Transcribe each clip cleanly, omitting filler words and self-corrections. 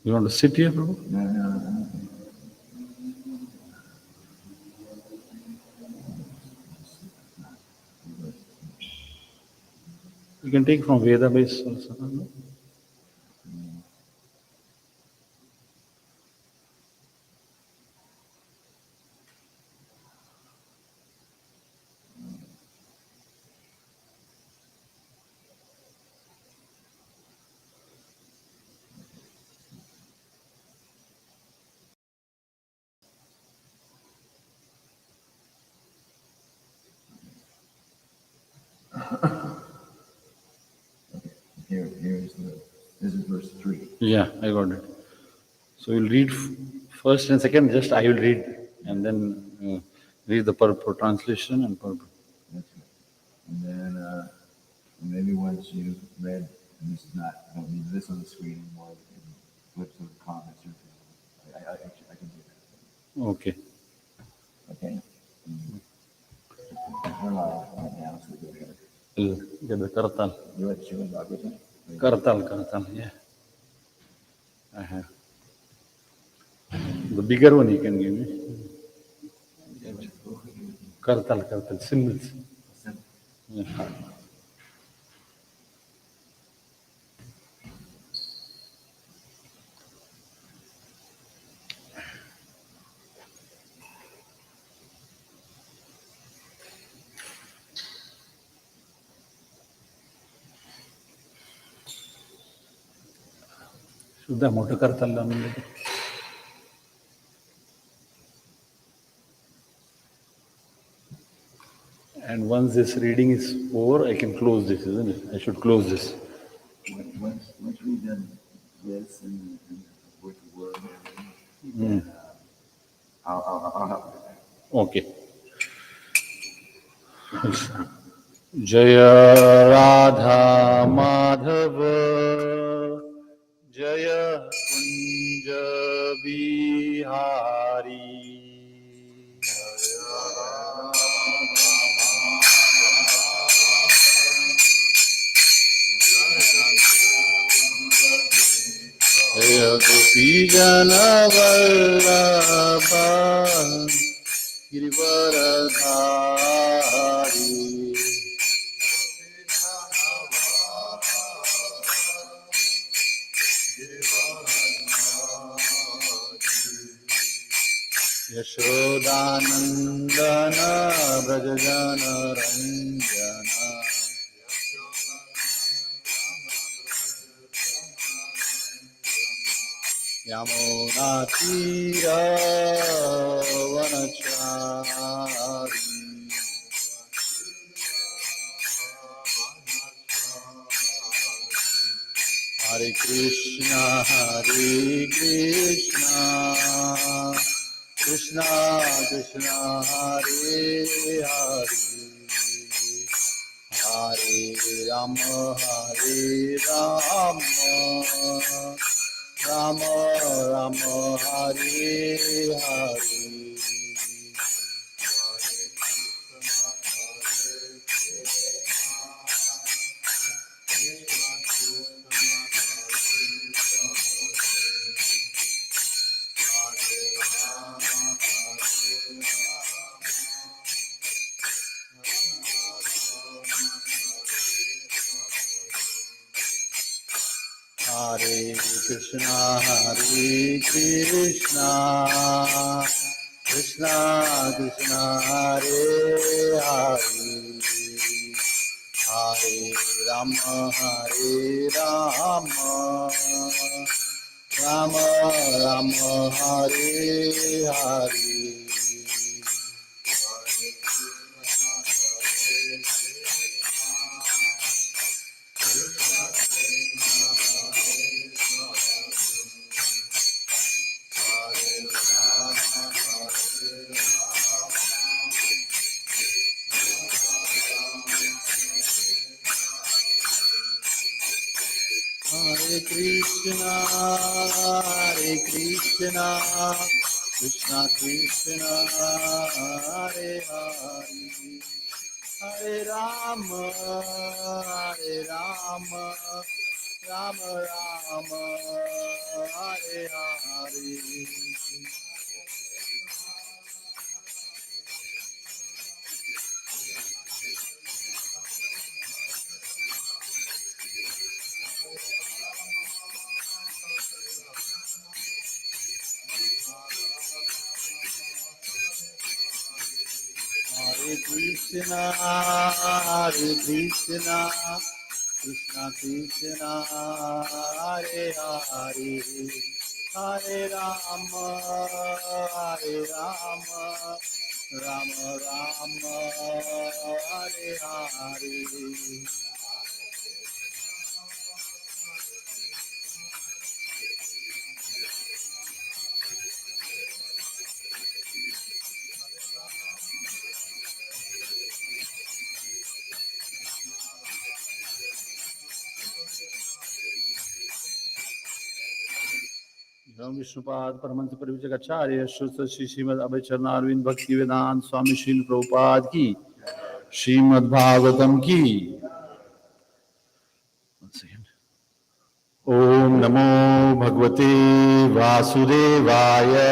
You want to sit here, Prabhu? No. You can take from Veda base also. No? This is verse 3. Yeah, I got it. So you'll read first and second, just I will read, and then read the purport translation and purport. That's good. And then maybe once you've read, and this is not, I don't need this on the screen anymore, you can flip some comments or I can do that. Okay. Okay? We're live right now, so we're good. Get the Kartal. You read Srimad-bhagavatam? Kartal, yeah. I have. The bigger one you can give me. Kartal, symbols. Yeah. शुद्ध मोठं करताल म्हणजे And once this reading is over, I can close this, isn't it? I should close this. Once we've done this and word to word and everything, I'll help with that. Okay. जय राधा माधव जय कुंज बिहारी जय गोपी जन वल्लभ गिरिवरधारी यशोदानंदन व्रजजन रंजन यमुनातीरवनचारी हरे Krishna Krishna Krishna Hare Hare Hare Ram Ram Ram Hare Hare Hare Krishna, Krishna Krishna, Hare Hare, Hare Rama, Rama Rama, Hare Hare. Hare Krishna, Krishna Krishna, Hare Hare, Hare Rama, Rama Rama, Hare Hare. Hare Krishna, Krishna Krishna, Hare Hare, Hare Rama, Rama Rama, Hare Hare. Ram Vishnupad Paramahansa Parivijagacharya Shruta Shri Srimad Abhayacharna Arvind Bhakti Vedanta Swami Srila Prabhupada ki Srimad-bhagavatam ki. One second. Om Namo Bhagavate Vasudevaya.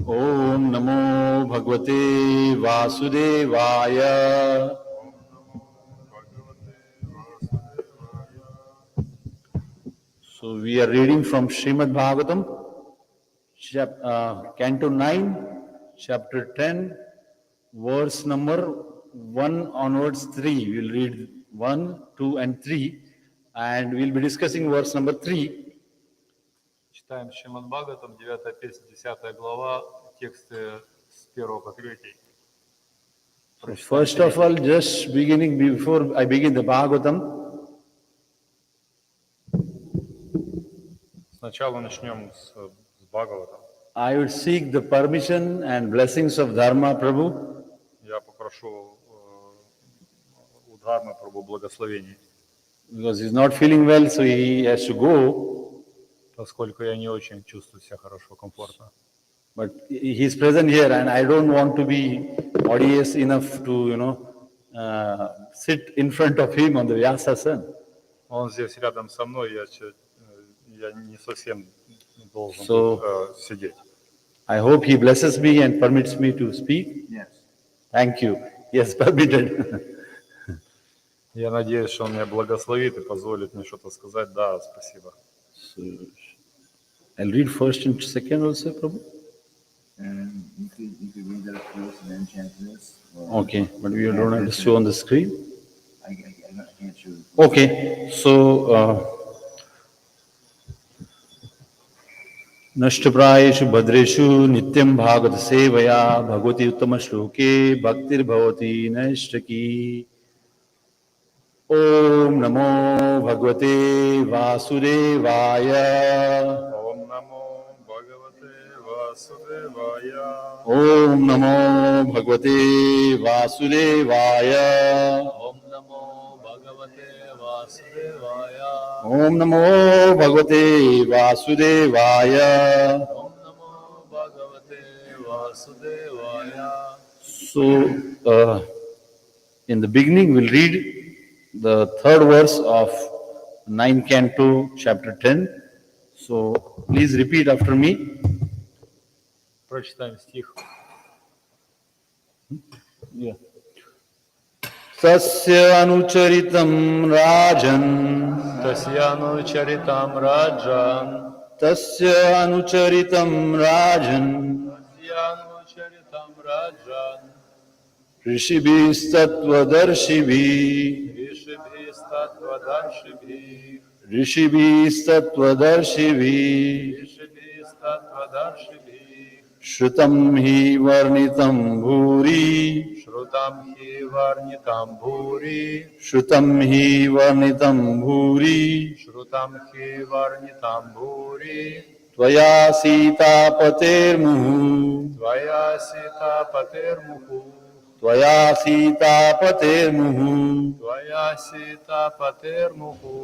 Om Namo Bhagavate Vasudevaya. So we are reading from Srimad-bhagavatam, Canto 9, chapter 10, verse number 1 onwards 3. We will read 1, 2 and 3 and we will be discussing verse number 3. Читаем Сримад-бхагаватам, 9 песня, 10 глава, тексты с 1 по 3. So first of all, just beginning, before I begin the Bhagavatam, Сначала начнем с Бхагаватам. I would seek the permission and blessings of Dharma Prabhu. Я попрошу у Дхармы Прабху благословений. Because he's not feeling well, so he has to go. Поскольку я не очень чувствую себя хорошо, комфортно. But he's present here and I don't want to be odious enough to, sit in front of him on the Vyasasana. Он здесь рядом со мной, я не совсем должен сидеть. I hope he blesses me and permits me to speak. Yes. Thank you. Yes, permitted. Я надеюсь, что он меня благословит и позволит мне что-то сказать. Да, спасибо. So, I'll read first and second also, Prabhu. And you could read that first and then chant this. Okay, but we don't have to show on the screen. I can't show it. Okay, so नष्टप्रायेषु भद्रेषु नित्यं भागवत सेवया भगवती उत्तम श्लोके भक्तिर्भवति नैष्ठकी. ओम नमो भगवते वासुदेवाय. ओम नमो भगवते वासुदेवाय. ओम नमो भगवते वासुदेवाय. ओम नमो भगवते वासुदेवाय. ओम नमो भगवते वासुदेवाय. ओम नमो भगवते वासुदेवाय. So, in the beginning, we'll read the third verse of 9th Canto, chapter 10. So, please repeat after me. Прочитаем стих. Yeah. Tasya anucharitam rajan. Tasyanucharitam rajan. Tasya anucharitam rajan. Tasyanucharitam rajan. Rishibhistatvadarshibhi. Rishibhistatvadarshibhi. Rishibhistatvadarshibhi. Rishibhistatvadarshibhi. Shrutam hi varnitam bhuri. Shrutam hi varnitam bhuri. Shrutam hi varnitam bhuri. Shrutam hi varnitam bhuri. Tvaya sita patermuhu. Tvaya sita patermuhu. Tvaya sita patermuhu. Tvaya sita patermuhu.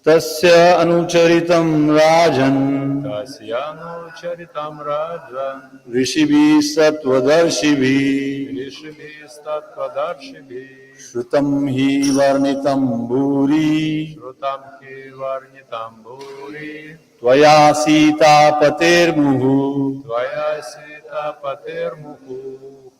Tasya anucharitam rajan Tasyano Charitam Rajan Rishibhi sattvadarshibhi Rishibhi Statvadarshibhi Shrutam hi varnitam bhuri Shrutam Ki Varnitam Bhuri Tvaya sita patermuhu Tvaya Sita Patermuhu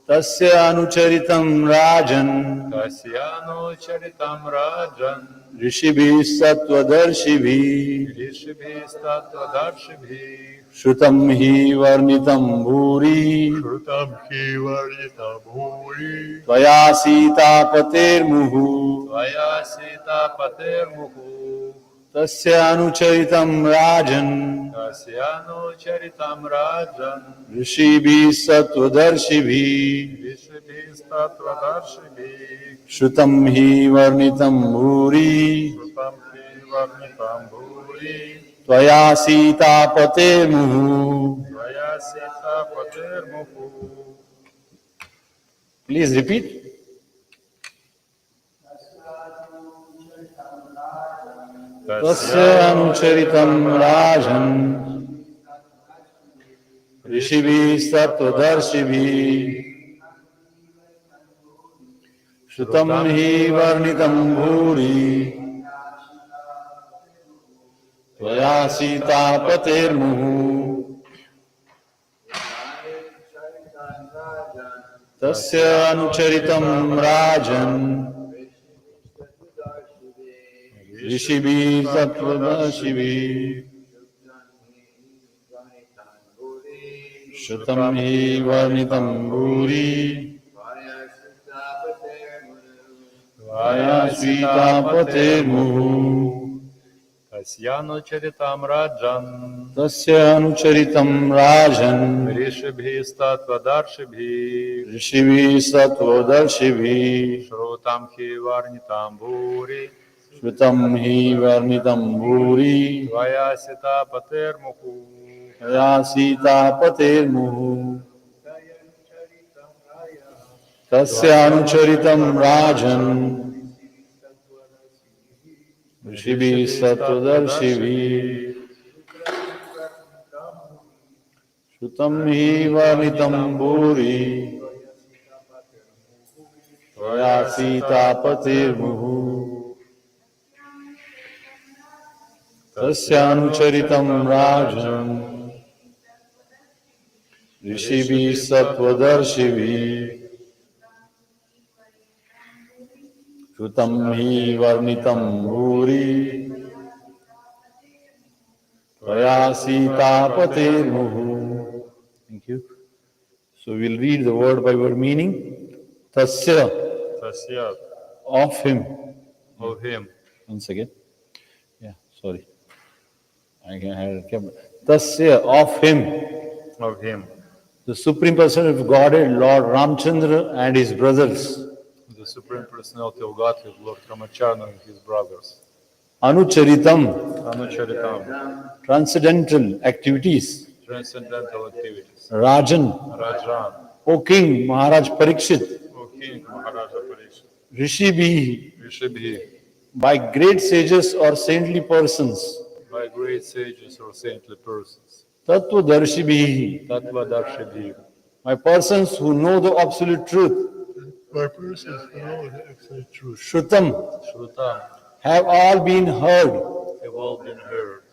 Tasya anucharitam rajan Tasyano Charitam Rajan Rishibhi sattvadarshibhi Rishibhi Statvadarshibhi Shrutam hi varnitam bhuri Shrutam Ki Varnitam Bhuri Tvaya sita patermuhu Tvaya Sita Patermuhu Tasya anucharitam rajan Tasyano Charitam Rajan Rishibhi sattvadarshibhi Rishibhi Statvadarshibhi Shrutam hi varnitam bhuri Shrutam Ki Varnitam Bhuri Tvaya sita patermuhu. Tvaya Sita Patermuhu Please repeat. Tasya anucharitam rajan Rishibhi sattvadarshibhi Shrutam hi varnitam bhuri Tvaya sita patermuhu Tasya anucharitam rajan Rishibhi sattvadarshibhi Shrutam hi varnitam bhuri Tvaya sita patermuhu Tasyano Charitam Rajan Tasya anucharitam rajan Rishibhi Statvadarshibhi Rishibhi sattvadarshibhi Shrutam Ki Varnitam Bhuri Shrutam hi varnitam bhuri Tvaya Sita Patermuhu Tvaya sita patermuhu Tasya anucharitam rajan Rishibhi sattvadarshibhi Shrutam hi varnitam bhuri Tvaya sita patermuhu Tasya anucharitam rajan Rishibhi sattvadarshibhi Shrutam hi varnitam bhuri Tvaya sita patermuhu. Thank you. So we'll read the word by word meaning. Tasya, Tasya of him. of him. Once again. Yeah, sorry. I can have it kept. Tasya, of him. Of him. The Supreme Person of Godhead, Lord Ramacandra and his brothers. The Supreme Personality of Godhead, Lord Ramacandra and his brothers. Anucharitam, Anucharitam, transcendental activities. transcendental activities. Rajan, Rajan, O King Maharaj Parikshit, O King Maharaja Parikshit, Rishibhi, Rishibhi, by great sages or saintly persons, by great sages or saintly persons. Tattva-darshibhi, Tattva-darshibhi, by persons who know the absolute truth, by persons who know the absolute truth. Shrutam, Shrutam, have all been heard. have all been heard.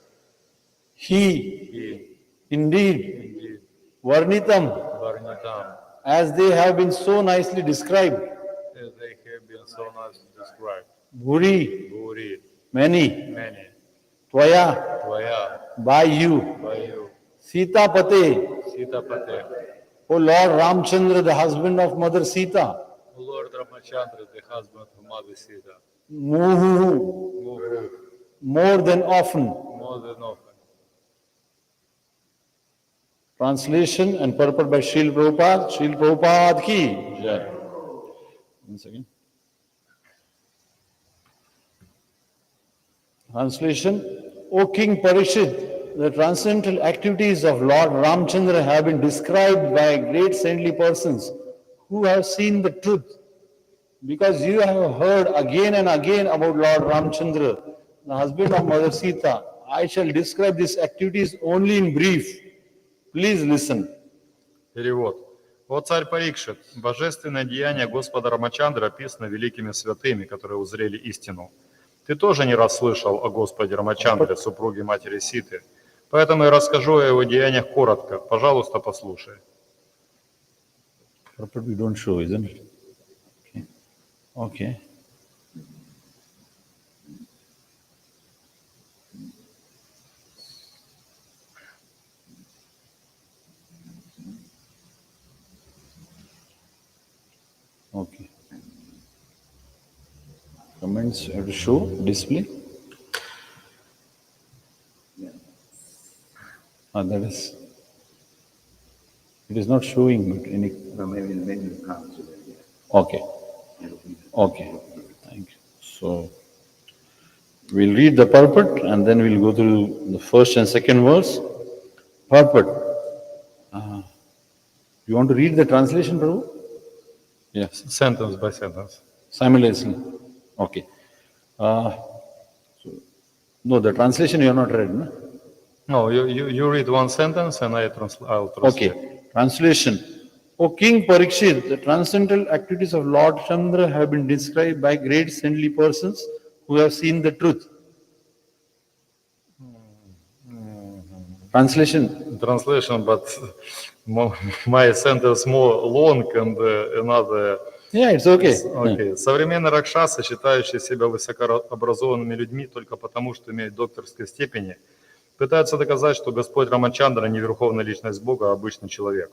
He, He, indeed, indeed, Varnitam, Varnitam, as they have been so nicely described. as they have been so nicely described. Bhuri, Bhuri, many. many. Tvaya, Tvaya, by you. by you. Sita Pate, Sita Pate, O Lord Ramacandra, the husband of Mother Sita. Lord Ramacandra, the husband of Mother Sita. Muhu, Muhu, more than often. more than often. Translation and purport by Srila Prabhupada. Srila Prabhupada ki jai. Once again. Translation. O King Parikshit, the transcendental activities of Lord Ramacandra have been described by great saintly persons who have seen the truth. Because you have heard again and again about Lord Ramacandra, the husband of Mother Sita, I shall describe these activities only in brief. Please listen. Перевод. «О царь Парикшит, божественное деяние Господа Рамачандры описано великими святыми, которые узрели истину. Ты тоже не раз слышал о Господе Рамачандре, супруге матери Ситы. Поэтому я расскажу о его деяниях коротко. Пожалуйста, послушай». Purport we don't show, isn't it? Okay. Okay. Comments have to show, display. That is, it is not showing, but any. Well, maybe the comments are there, yeah. Okay. Okay. Thank you. So we'll read the purport and then we'll go through the first and second verse. Purport. You want to read the translation, Prabhu? Yes. Sentence by sentence. Simultaneously. Okay. No, the translation you have not read, no? No, you read one sentence and I'll translate. Okay. Translation. O King Parikshit, the transcendental activities of Lord Chandra have been described by great saintly persons who have seen the truth. Translation. Translation, but my sentence more long and another. Yeah, it's okay. Okay. Современные ракшасы, считающие себя высокообразованными людьми только потому, что имеют докторской степени, пытаются доказать, что Господь Рамачандра не верховная личность Бога, а обычный человек.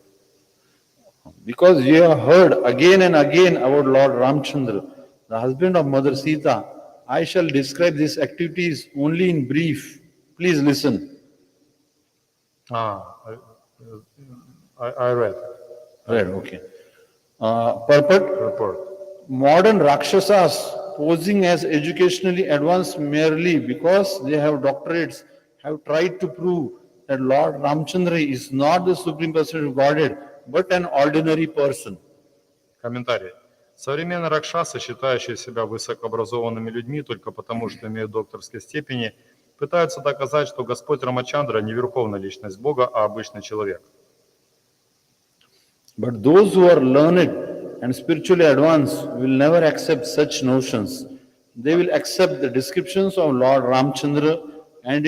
Because you have heard again and again about Lord Ramacandra, the husband of Mother Sita, I shall describe these activities only in brief. Please listen. I read. Right, okay. Purport. Report. Modern Rakshasas posing as educationally advanced merely because they have doctorates have tried to prove that Lord Ramacandra is not the Supreme Personality of Godhead, but an ordinary person. Комментарий. Современные ракшасы, считающие себя высокообразованными людьми только потому, что имеют докторские степени, пытаются доказать, что Господь Рамачандра не верховная личность Бога, а обычный человек. But those who are learned and spiritually advanced will never accept such notions. They will accept the descriptions of Lord Ramacandra and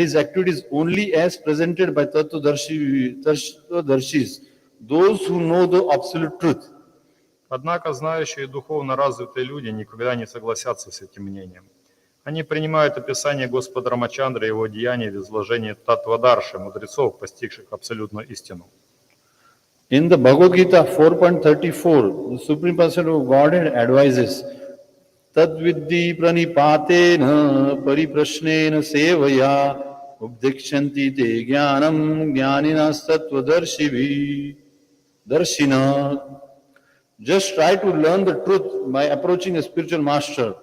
his activities only as presented by Tattvadarshis, those who know the absolute truth. Однако знающие и духовно развитые люди никогда не согласятся с этим мнением. Они принимают описание Господа Рамачандра и его деяний в изложении Таттвадарши, мудрецов, постигших абсолютную истину. In the Bhagavad Gita 4.34, the Supreme Personality of Godhead advises, Tadvidhi pranipatena pariprashnena sevaya ubdikshanti te jnanam jnaninas tattvadarshibhi darshina. Just try to learn the truth by approaching a spiritual master.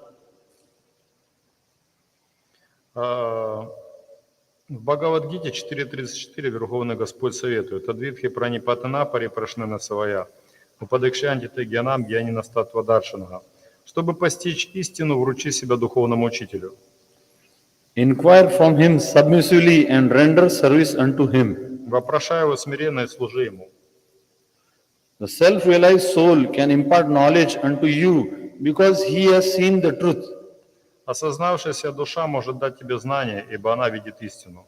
В Бхагавад-гите 4.34 Верховный Господь советует: «Адвидхи пранипатана парипрашнена савая, упадыкшанти те гьянам гьянина статтвадаршинаха». Чтобы постичь истину, вручи себя духовному учителю. Inquire from him submissively and render service unto him. Вопрошай его смиренно и служи ему. The self-realized soul can impart knowledge unto you because he has seen the truth. Осознавшаяся душа может дать тебе знание, ибо она видит истину.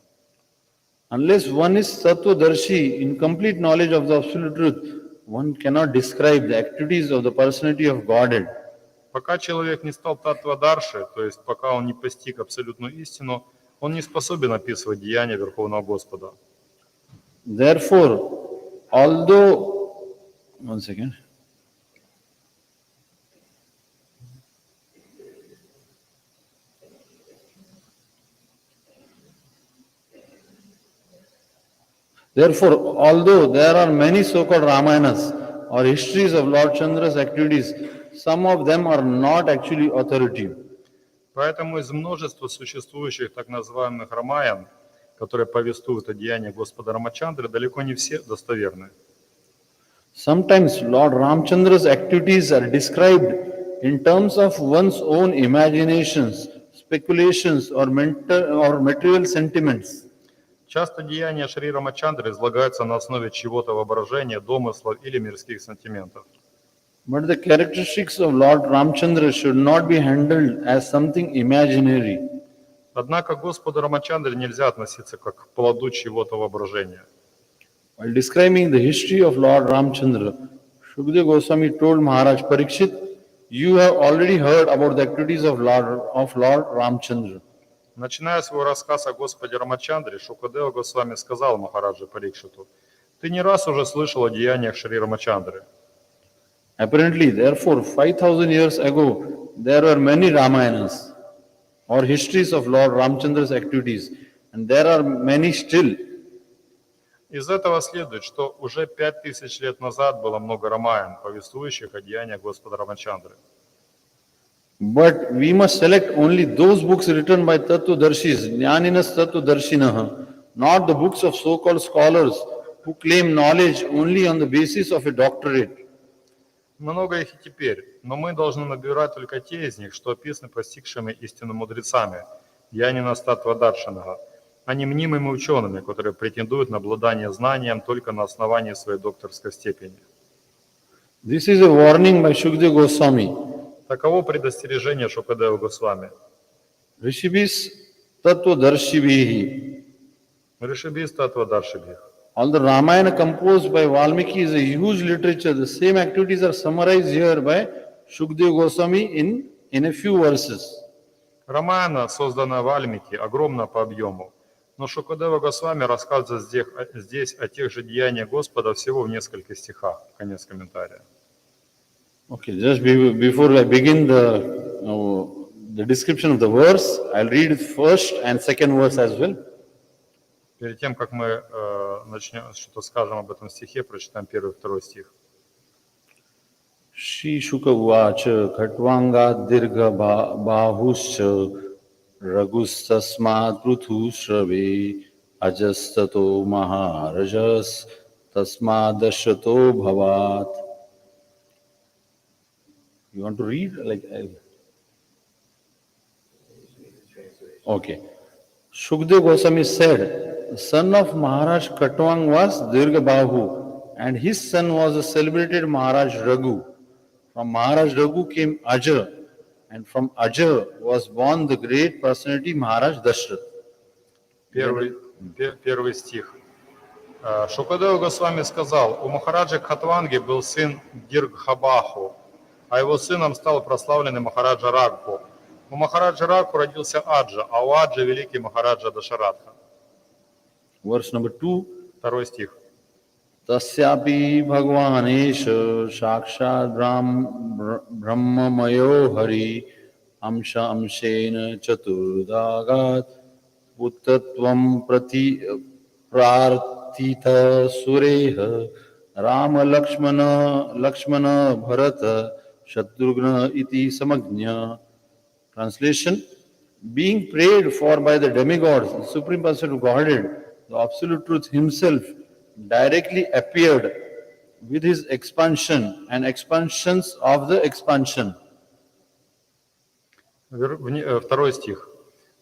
Unless one is Tattvadarshi, in complete knowledge of the absolute truth, one cannot describe the activities of the personality of Godhead. Пока человек не стал Таттвадарши, то есть пока он не постиг абсолютную истину, он не способен описывать деяния Верховного Господа. Therefore, although one second. Therefore, although there are many so-called Ramayanas or histories of Lord Chandra's activities, some of them are not actually authoritative. Поэтому из множества существующих так называемых рамаян, которые повествуют о деяниях Господа Рамачандры, далеко не все достоверны. Sometimes Lord Ramachandra's activities are described in terms of one's own imaginations, speculations, or mental or material sentiments. Часто деяния Шри Рамачандры излагаются на основе чего-то воображения, домыслов или мирских сантиментов. But the characteristics of Lord Ramacandra should not be handled as something imaginary. Однако к Господу Рамачандре нельзя относиться как к плоду чего-то воображения. While describing the history of Lord Ramacandra, Shukdev Goswami told Maharaj Parikshit, "You have already heard about the activities of Lord Ramacandra." Начиная свой рассказ о Господе Рамачандре, Шукадева Госвами сказал Махараджа Парикшиту: «Ты не раз уже слышал о деяниях Шри Рамачандры». Apparently, therefore, 5,000 years ago, there were many Ramayanas or histories of Lord Ramachandra's activities, and there are many still. Из этого следует, что уже 5000 лет назад было много рамаян, повествующих о деяниях Господа Рамачандры. But we must select only those books written by Tattvadarshis, Jnaninas Tattvadarshinaha, not the books of so-called scholars who claim knowledge only on the basis of a doctorate. Много их и теперь, но мы должны набирать только те из них, что описаны постигшими истину мудрецами, Янина Статтвадаршинаха, а не мнимыми учеными, которые претендуют на обладание знанием только на основании своей докторской степени. This is a warning by Shukdev Goswami. Таково предостережение Шукадева Госвами. Rishibhis Tattvadarshibhihi. Ришибис Таттвадаршибхих. Although Ramayana composed by Valmiki is a huge literature, the same activities are summarized here by Shukdev Goswami in a few verses. Рамаяна, созданная Вальмики, огромна по объему, но Шукадева Госвами рассказывает здесь о тех же деяниях Господа всего в нескольких стихах. Конец комментария. Okay, just before I begin the description of the verse, I'll read first and second verse as well. Перед тем, как мы начнем, что-то скажем об этом стихе, прочитаем первый и второй стих. Shri Shuka Uvacha Khatvanga Dirgha Bahuscha Ragustasmad Pruthu Shrave Ajastato Maharajas Tasmadashato Bhavat. You want to read? Okay. Shukdev Goswami said, the son of Maharaj Khatvang was Dirghabahu, and his son was the celebrated Maharaj Raghu. From Maharaj Raghu came Aja, and from Aja was born the great personality Maharaj Dashrath. Первый стих. Шукадева Госвами сказал, у Махараджа Кхатванги был сын Диргхабаху, а его сыном стал прославленный Махараджа Рагху. У Махараджа Рагху родился Аджа, а у Аджа великий Махараджа Дашаратха. Verse number 2. Второй стих. Tasyapi Bhagavanesha Shakshad Brahmamayo Hari Amsha Amshena Chaturdagat Uttatvam Prartita Sureha Rama Lakshmana Bharata Shatrugna Iti Samagnya. Translation: being prayed for by the demigods, the Supreme Person of Godhead, the Absolute Truth Himself directly appeared with His expansion and expansions of the expansion. Второй стих.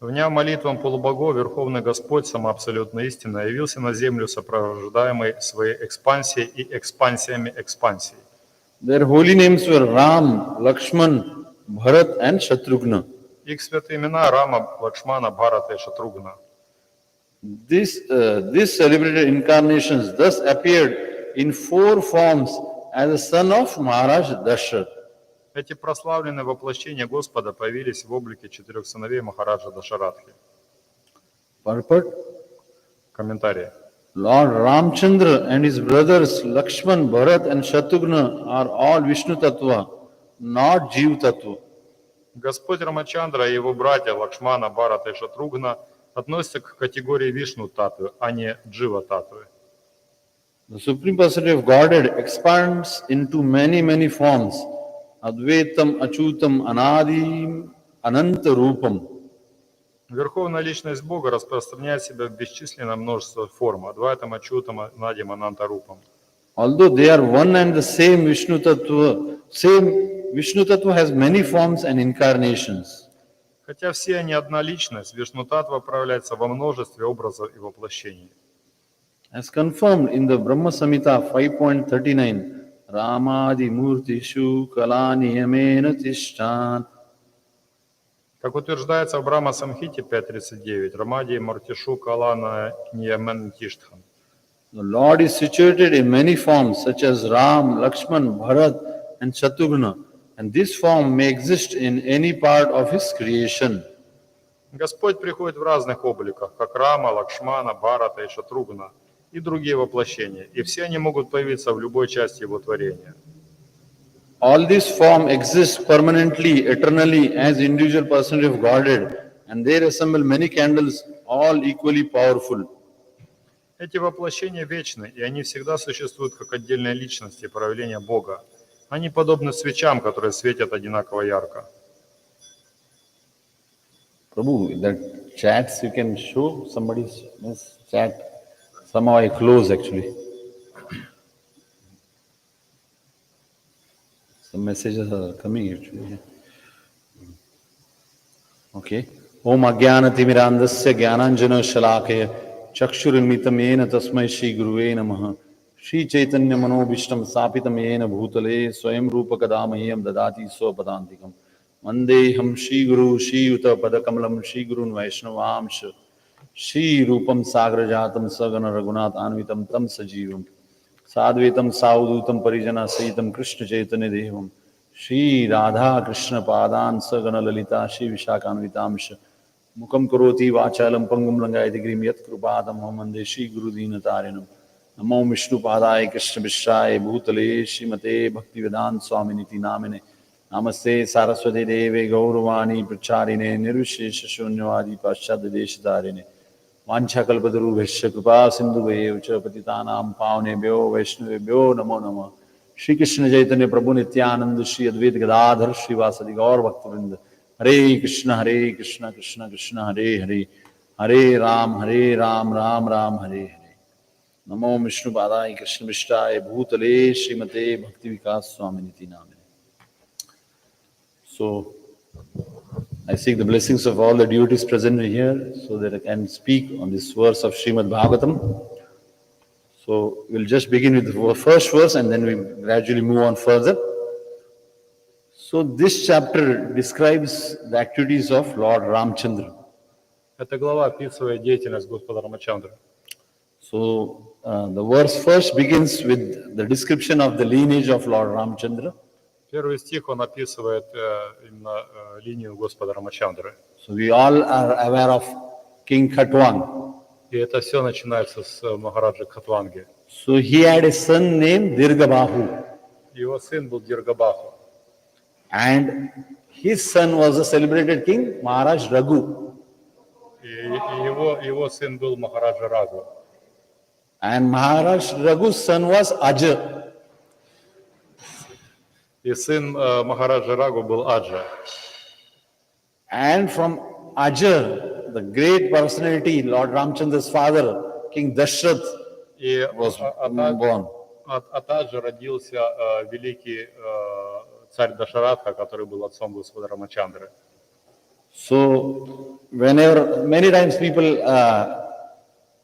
Вняв молитвам полубогов, Верховный Господь, самоабсолютная истина, явился на землю, сопровождаемый своей экспансией и экспансиями экспансий. Their holy names were Ram, Lakshman, Bharat and Shatrugna. Их святые имена Рама, Лакшмана, Бхарата и Шатругна. These celebrated incarnations thus appeared in 4 forms as the son of Maharaj Dashrath. Эти прославленные воплощения Господа появились в облике 4 сыновей Махараджа Дашаратхи. Purport: Комментарий. Lord Ramacandra and his brothers Lakshman, Bharat and Shatrugna are all Vishnu Tattva, not Jiv Tattva. Господь Рамачандра и его братья Лакшмана, Бхарата и Шатругна относятся к категории Вишну Татвы, а не Джива Татвы. The Supreme Personality of Godhead expands into many forms. Advaitam, Achutam, Anadim, Ananta Rupam. Верховная Личность Бога распространяет себя в бесчисленное множество форм. Адвайтам, Ачутам, Анадим, Анантарупам. Although they are one and the same Vishnu Tattva has many forms and incarnations. Хотя все они одна личность, Вишну-таттва проявляется во множестве образов и воплощений. As confirmed in the Brahma Samhita 5.39, Ramadi Murtishu Kalaniyamena Tishtan. Как утверждается в Брахма Самхите 5.39, Рамади Мартишу Калана Ньямен Тиштхан. The Lord is situated in many forms such as Ram, Lakshman, Bharat and Shatrughna, and this form may exist in any part of His creation. Господь приходит в разных обликах, как Рама, Лакшмана, Бхарата и Шатругна, и другие воплощения, и все они могут появиться в любой части Его творения. All this form exists permanently, eternally as individual personage of Godhead, and they resemble many candles, all equally powerful. Эти воплощения вечны, и они всегда существуют как отдельные личности проявления Бога. Они подобны свечам, которые светят одинаково ярко. Prabhu, that chats you can show somebody's chat. Somehow I close actually. Some messages are coming actually. Okay. Om Ajnana-timirandasya Jnananjana Shalakaya Chakshurunmitam Yena Tasmai Shri Guruve Namaha Shri Chaitanya Manobhishtam Sapitam Yena Bhutale Swayam Rupa Kadamahyam Dadati Swapadantikam Vandeham Shri Guru Shri Yuta Padakamalam Shri Gurun Vaishnavamsha Shri Rupam Sagrajatam Sagana Raghunath Anvitam Tam Sajivam Sadvetam Saudutam Parijana Sahitam Krishna Chaitanya Devam Shri Radha Krishna Padan Sagana Lalita Shri Vishakanvitamsha Mukam Karoti Vachalam Pangum Langayati Grim Yat Krupadam Hamande Shri Guru Dinatarinam Namo Vishnu Padaya Krishna Vishaya Bhutale Shrimate Bhaktivedanta Swaminiti Namine Namaste Saraswati Deve Gauravani Pracharine Nirvishesha Shunyavadi Paschad Deshatarine Vanchakalpadaru Vishya Kripa Sindhu Ucha Patitanam Pavnebhyo Vaishnavebhyo Namo Namah Shri Krishna Chaitanya Prabhu Nityananda Shri Advaita Gadadhar Shri Vasadi Gaur Bhaktivinoda Hare Krishna Krishna Krishna Hare Hare Hare Ram Ram Ram Hare Hare Namo Vishnu Padaya Krishna Vishaya Bhutale Srimate Bhakti Vikas Swaminiti Namine. So, I seek the blessings of all the devotees present here so that I can speak on this verse of Srimad-bhagavatam. So, we'll just begin with the first verse and then we gradually move on further. So, this chapter describes the activities of Lord Ramacandra. Эта глава описывает деятельность Господа Рамачандры. So, the verse first begins with the description of the lineage of Lord Ramacandra. Первый стих, он описывает именно линию Господа Рамачандры. So, we all are aware of King Khatwang. И это все начинается с Махараджи Кхатванги. So, he had a son named Dirghabahu. Его сын был Диргабаху. And his son was a celebrated king, Maharaj Raghu. И его сын был Махараджа Рагу. And Maharaj Raghu's son was Aja. И сын Махараджа Рагу был Аджа. And from Aja, the great personality, Lord Ramachandra's father, King Dashrath, И was born. от Аджа родился великий царь Дашаратха, который был отцом Господа Рамачандры. So, many times people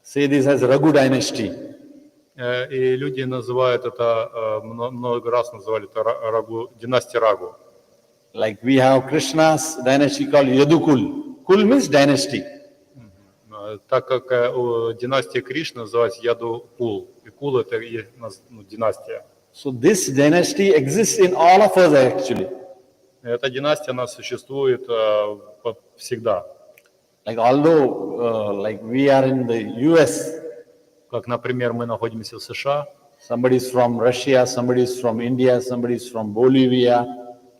say this as Raghu dynasty. И люди называют это, много раз называли это Рагу, династия Рагу. Like we have Krishna's dynasty called Yadukul. Kul means dynasty. Так как династия Кришны называется Яду-Кул. И Кул это династия. So this dynasty exists in all of us actually. Эта династия, она существует всегда. Like although like we are in the US, Как, например, мы находимся в США, somebody is from Russia, somebody is from India, somebody is from Bolivia.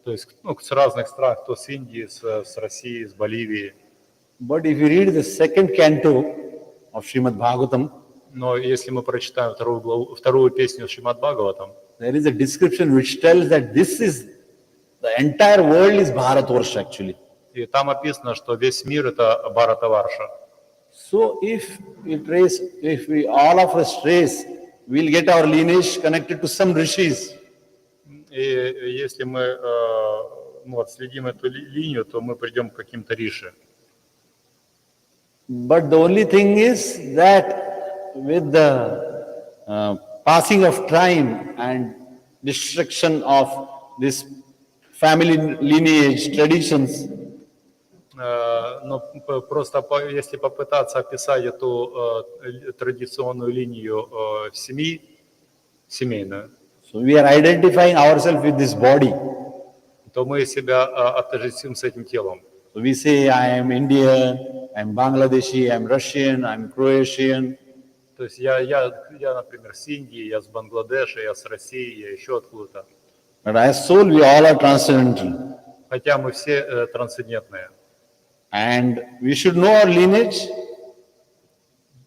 то есть с разных стран, кто с Индии, с России, с Боливии. But if you read the second canto of Srimad-bhagavatam, Но если мы прочитаем вторую песню Шримад-бхагаватам, there is a description which tells that this is, the entire world is Bharatvarsha actually. и там описано, что весь мир это Бхаратаварша. So if we all of us trace, we'll get our lineage connected to some rishis. И если мы ну, отследим эту линию, то мы придем к каким-то риши. But the only thing is that with the passing of time and destruction of this family lineage, traditions, Но просто если попытаться описать эту традиционную линию семьи, семейную, so we are identifying ourselves with this body. то мы себя отождествим с этим телом. So we say, I am Indian, I am Bangladeshi, I am Russian, I am Croatian. То есть я, например, с Индии, я с Бангладеша, я с России, я еще откуда-то. But as soul, we all are transcendental. Хотя мы все трансцендентные. And we should know our lineage.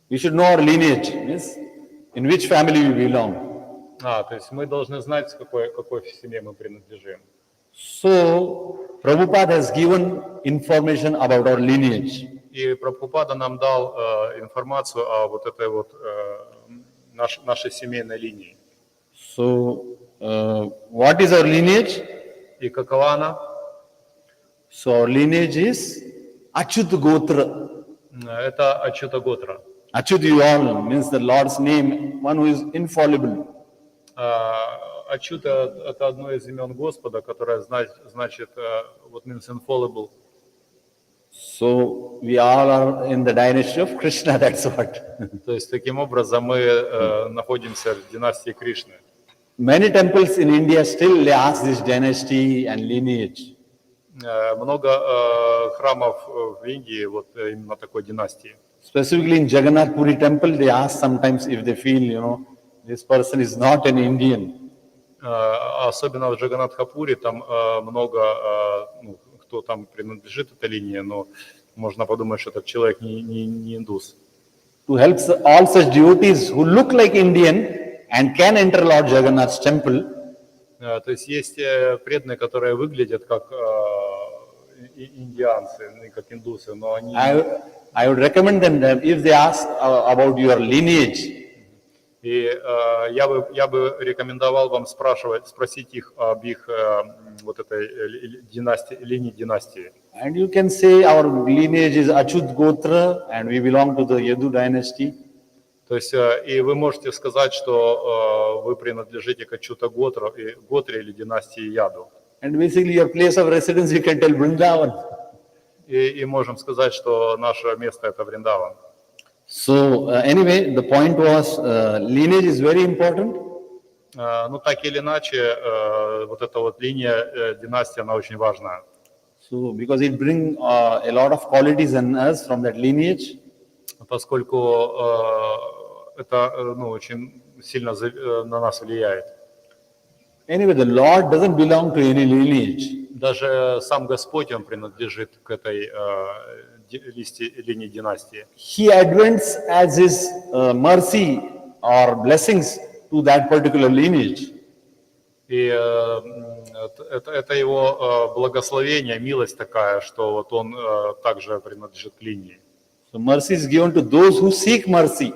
We should know our lineage, means in which family we belong. То есть мы должны знать, с какой семье мы принадлежим. So, Prabhupada has given information about our lineage. И Прабхупада нам дал информацию о вот этой вот нашей семейной линии. So, what is our lineage? И какова она? So, our lineage is Achyut Gotra. Это Ачюта Готра. Achyut you all means the Lord's name, one who is infallible. Ачюта – это одно из имен Господа, которое значит what means infallible. So, we all are in the dynasty of Krishna, that's what. То есть таким образом мы находимся в династии Кришны. Many temples in India still last this dynasty and lineage. Много храмов в Индии вот именно такой династии. Specifically in Jagannath Puri temple, they ask sometimes if they feel, this person is not an Indian. Особенно в Джаганатхапуре там много, кто там принадлежит этой линии, но можно подумать, что этот человек не индус. To help all such devotees who look like Indian and can enter Lord Jagannath's temple, То есть есть преданные, которые выглядят как индианцы, как индусы, но они... I would recommend them that if they ask about your lineage, И я бы рекомендовал вам спросить их об их вот этой линии династии. and you can say our lineage is Achyut Gotra and we belong to the Yadu dynasty. То есть и вы можете сказать, что вы принадлежите к Ачюта Готре или династии Яду. And basically your place of residence, you can tell Vrindavan. И можем сказать, что наше место это Вриндаван. So anyway, the point was lineage is very important. Ну так или иначе, вот эта вот линия династии, она очень важная. So because it brings a lot of qualities in us from that lineage. Поскольку это очень сильно на нас влияет. Anyway, the Lord doesn't belong to any lineage. Даже сам Господь, Он принадлежит к этой линии династии. He advents as his mercy or blessings to that particular lineage. И это его благословение, милость такая, что вот он также принадлежит к линии. So mercy is given to those who seek mercy.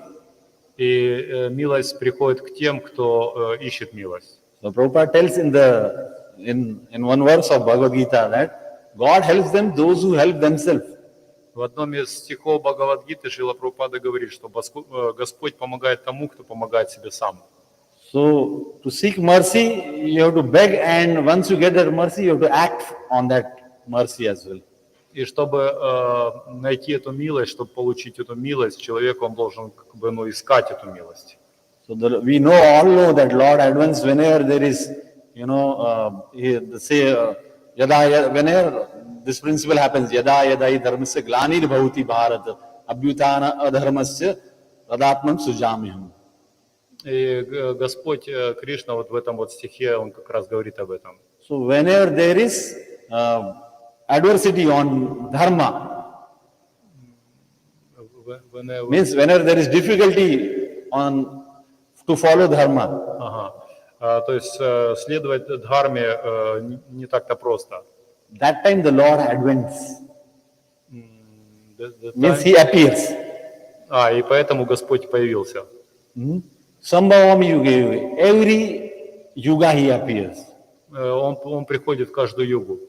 И милость приходит к тем, кто ищет милость. So Prabhupada tells in one verse of Bhagavad Gita that God helps them those who help themselves. В одном из стихов Бхагавад-гиты Шрила Прабхупада говорит, что Господь помогает тому, кто помогает себе сам. So to seek mercy, you have to beg, and once you get that mercy, you have to act on that mercy as well. И чтобы найти эту милость, чтобы получить эту милость, человек он должен искать эту милость. So we all know that Lord advance whenever there is, whenever this principle happens, yada yada hi dharmasya glanir bhavati bharat abhyutana adharmasya radatmam sujamyam. И Господь Кришна вот в этом вот стихе, он как раз говорит об этом. So whenever there is adversity on dharma, means whenever there is difficulty to follow dharma, то есть следовать дхарме не так-то просто. that time the Lord advents, means he appears. И поэтому Господь появился. Sambhavam yuga, every yuga he appears. Он приходит в каждую югу.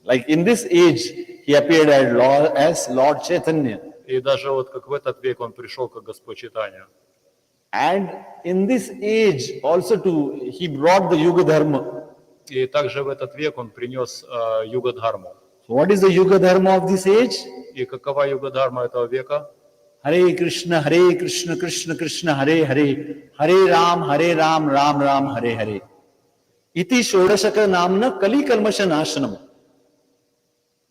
Like in this age, he appeared as Lord Chaitanya. И даже вот как в этот век он пришел как Господь Чайтанья. And in this age also too, he brought the Yuga Dharma. И также в этот век он принес юга-дхарму. So what is the Yuga Dharma of this age? И какова юга-дхарма этого века? Hare Krishna, Krishna Krishna, Hare Hare, Hare Ram, Ram Ram, Hare Hare. Iti Shodashaka Namna Kali Kalmasha Nashanam.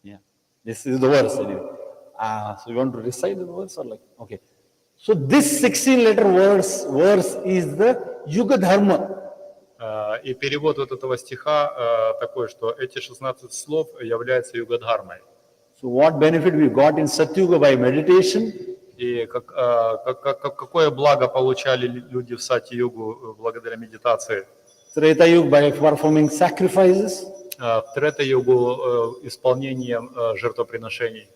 Yeah, this is the verse anyway. So you want to recite the verse or like? Okay. So this 16-letter verse is the Yuga Dharma. И перевод вот этого стиха такой, что эти 16 слов являются юга-дхармой. So what benefit we got in Satyuga by meditation? И какое благо получали люди в Сати-югу благодаря медитации? Treta Yuga by performing sacrifices. В Трета-югу исполнением жертвоприношений.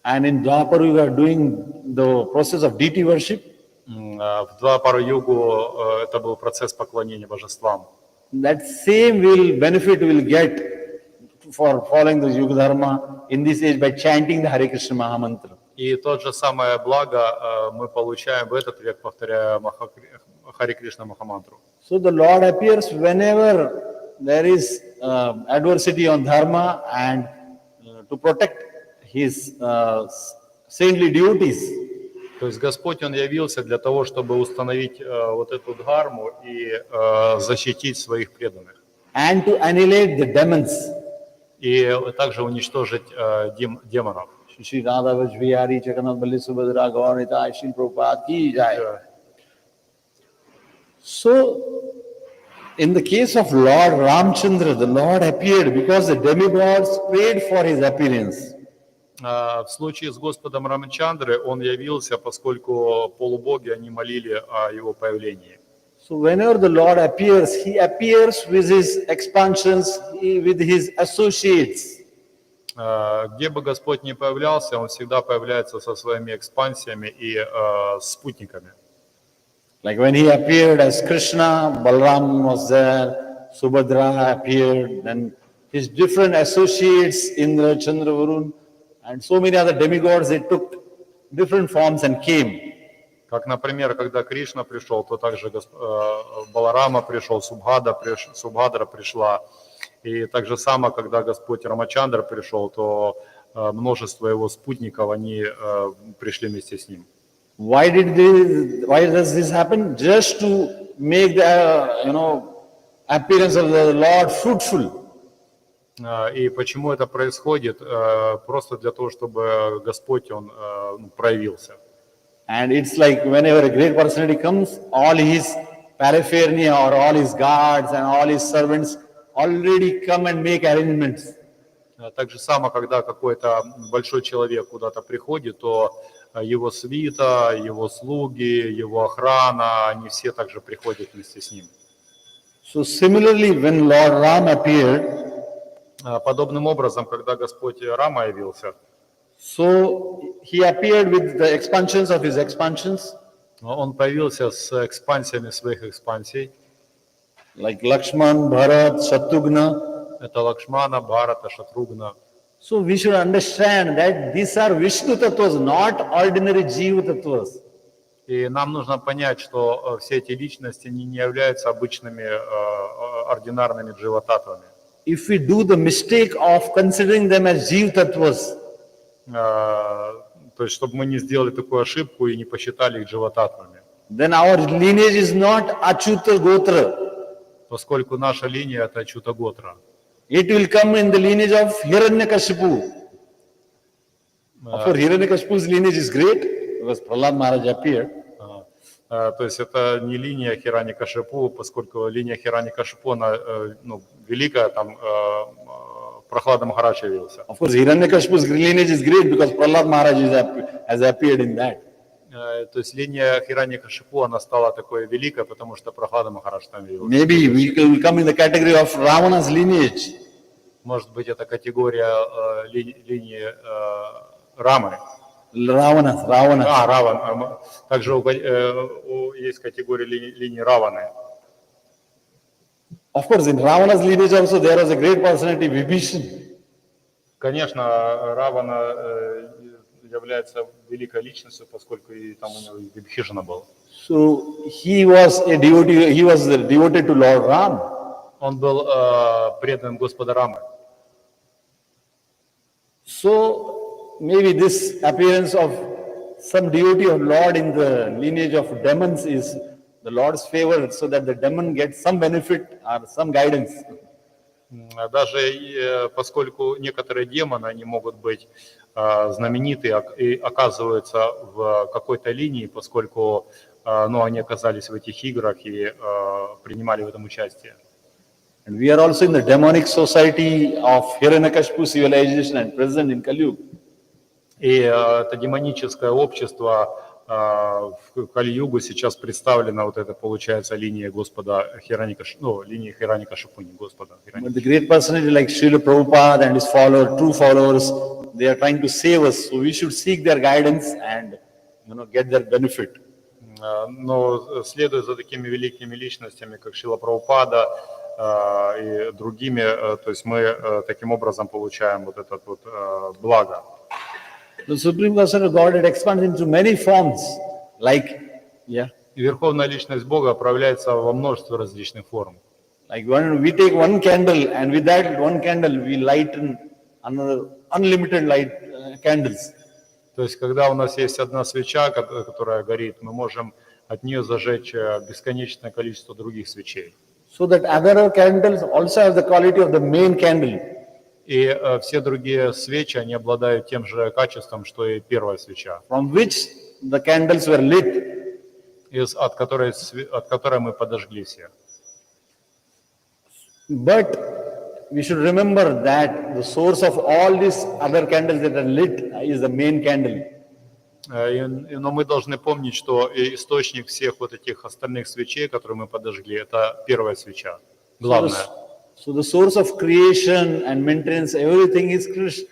And in Dwapara Yuga doing the process of deity worship. В Двапара-югу это был процесс поклонения божествам. That same benefit will get for following the Yuga Dharma in this age by chanting the Hare Krishna Mahamantra. И тот же самое благо мы получаем в этот век, повторяя Харе Кришна Махамантру. So the Lord appears whenever there is adversity on Dharma and to protect his saintly duties. То есть Господь, Он явился для того, чтобы установить вот эту дхарму и защитить своих преданных. And to annihilate the demons. И также уничтожить демонов. Shri Radha Vajvihari Chakanat Balli Subhadra Gaurita Shri Prabhupada Ki Jai. So, in the case of Lord Ramacandra, the Lord appeared because the demigods prayed for his appearance. В случае с Господом Рамачандрой Он явился, поскольку полубоги, они молили о Его появлении. So whenever the Lord appears, He appears with His expansions, with His associates. Где бы Господь ни появлялся, Он всегда появляется со своими экспансиями и спутниками. Like when He appeared as Krishna, Balram was there, Subhadra appeared, then His different associates, Indra, Chandra, Varun, and so many other demigods, they took different forms and came. Как, например, когда Кришна пришел, то также Баларама пришел, Субхадра пришла. И так же само, когда Господь Рамачандра пришел, то множество его спутников, они пришли вместе с ним. Why does this happen? Just to make the appearance of the Lord fruitful. И почему это происходит? Просто для того, чтобы Господь, Он проявился. And it's like whenever a great personality comes, all his paraphernalia or all his guards and all his servants already come and make arrangements. Так же само, когда какой-то большой человек куда-то приходит, то его свита, его слуги, его охрана, они все также приходят вместе с ним. So similarly, when Lord Ram appeared, подобным образом, когда Господь Рама явился, so he appeared with the expansions of his expansions. Он появился с экспансиями своих экспансий. Like Lakshman, Bharat, Shatrugna. Это Лакшмана, Бхарата, Шатругна. So we should understand that these are Vishnu Tattvas, not ordinary Jiva Tattvas. И нам нужно понять, что все эти личности не являются обычными ординарными джива-татвами. If we do the mistake of considering them as Jiva Tattvas, то есть, чтобы мы не сделали такую ошибку и не посчитали их джива-татвами. Then our lineage is not Achyuta Gotra. Поскольку наша линия это Ачюта Готра. It will come in the lineage of Hiranyakashipu. Of course, Hiranyakashipu's lineage is great because Prahlad Maharaj appeared. То есть это не линия Хираньякашипу, поскольку линия Хираньякашипу, она великая, там Прохлада Махарадж явился. Of course, Hiranyakashipu's lineage is great because Prahlad Maharaj has appeared in that. То есть линия Хираньякашипу, она стала такой великой, потому что Прохлада Махарадж там явился. Maybe we will come in the category of Ravana's lineage. Может быть, это категория линии Рамы. Ravana. Раван. Также есть категория линии Раваны. Of course, in Ravana's lineage also there was a great personality, Vibhishan. Конечно, Равана является великой личностью, поскольку и там у него и Вибхишана был. So he was devoted to Lord Ram. Он был преданным Господа Рамы. So maybe this appearance of some devotee of Lord in the lineage of demons is the Lord's favor, so that the demon gets some benefit or some guidance. Даже поскольку некоторые демоны, они могут быть знамениты и оказываются в какой-то линии, поскольку они оказались в этих играх и принимали в этом участие. And we are also in the demonic society of Hiranyakashipu civilization and present in Kali Yuga. И это демоническое общество в Кали-югу сейчас представлена вот это, получается, линия Господа линия Хираньякашипу, не Господа But the great personality like Srila Prabhupada and his followers, true followers, they are trying to save us. So we should seek their guidance and get their benefit. Но следуя за такими великими личностями, как Шрила Прабхупада и другими, то есть мы таким образом получаем вот это вот благо. The Supreme Personality of Godhead expands into many forms, like, И Верховная Личность Бога проявляется во множестве различных форм. Like when we take one candle and with that one candle we lighten another unlimited light candles. То есть, когда у нас есть одна свеча, которая горит, мы можем от нее зажечь бесконечное количество других свечей. So that other candles also have the quality of the main candle. И все другие свечи, они обладают тем же качеством, что и первая свеча, From which the candles were lit. от которой мы подожгли все. But we should remember that the source of all these other candles that are lit is the main candle. Но мы должны помнить, что источник всех вот этих остальных свечей, которые мы подожгли, это первая свеча, главная. So the source of creation and maintenance, everything is Krishna.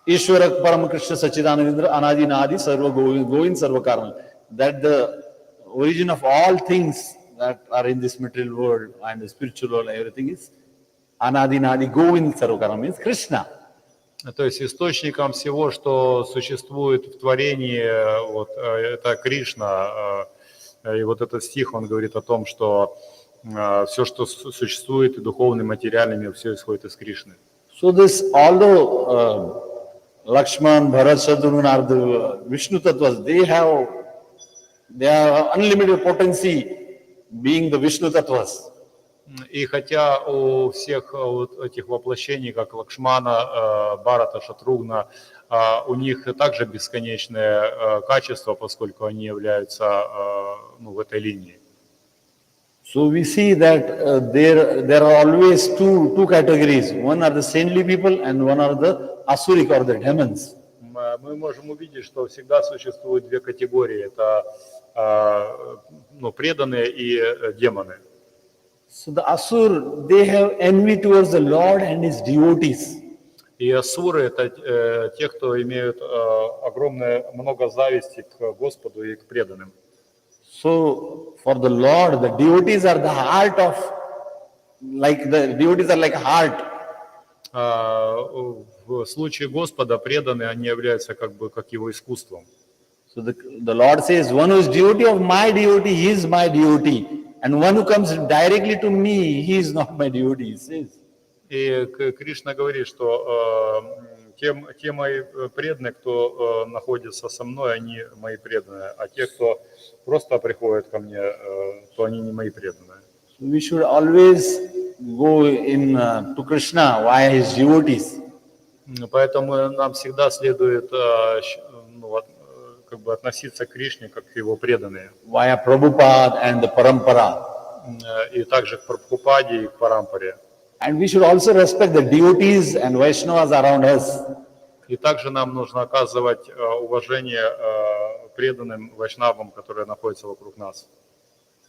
Ishvara Param Krishna Sachidanandra Anadi Nadi Sarva Govind Sarva Karma. That the origin of all things that are in this material world and the spiritual world, everything is Anadi Nadi Govind Sarva Karma, means Krishna. То есть источником всего, что существует в творении, вот, это Кришна. И вот этот стих, он говорит о том, что все, что существует, и духовным, и материальным, все исходит из Кришны. So this, although Lakshman, Bharat, Shatrugna are the Vishnu Tattvas, they have unlimited potency being the Vishnu Tattvas. И хотя у всех вот этих воплощений, как Лакшмана, Бхарата, Шатругна, у них также бесконечное качество, поскольку они являются в этой линии. So we see that there are always two categories. One are the saintly people and one are the asuric or the demons. Мы можем увидеть, что всегда существуют две категории. Это преданные и демоны. So the asur, they have envy towards the Lord and his devotees. И асуры – это те, кто имеют много зависти к Господу и к преданным. So for the Lord, the devotees are the heart of, the devotees are like heart. В случае Господа преданные, они являются как его искусством. So the Lord says, one who is devotee of my devotee, he is my devotee. And one who comes directly to me, he is not my devotee, he says. И Кришна говорит, что те мои преданные, кто находится со мной, они мои преданные, а те, кто просто приходят ко мне, то они не мои преданные. So we should always go to Krishna via his devotees. Поэтому нам всегда следует относиться к Кришне как к его преданные. Via Prabhupada and the Parampara. И также к Прабхупаде и к Парампаре. And we should also respect the devotees and Vaishnavas around us. И также нам нужно оказывать уважение преданным вайшнавам, которые находятся вокруг нас.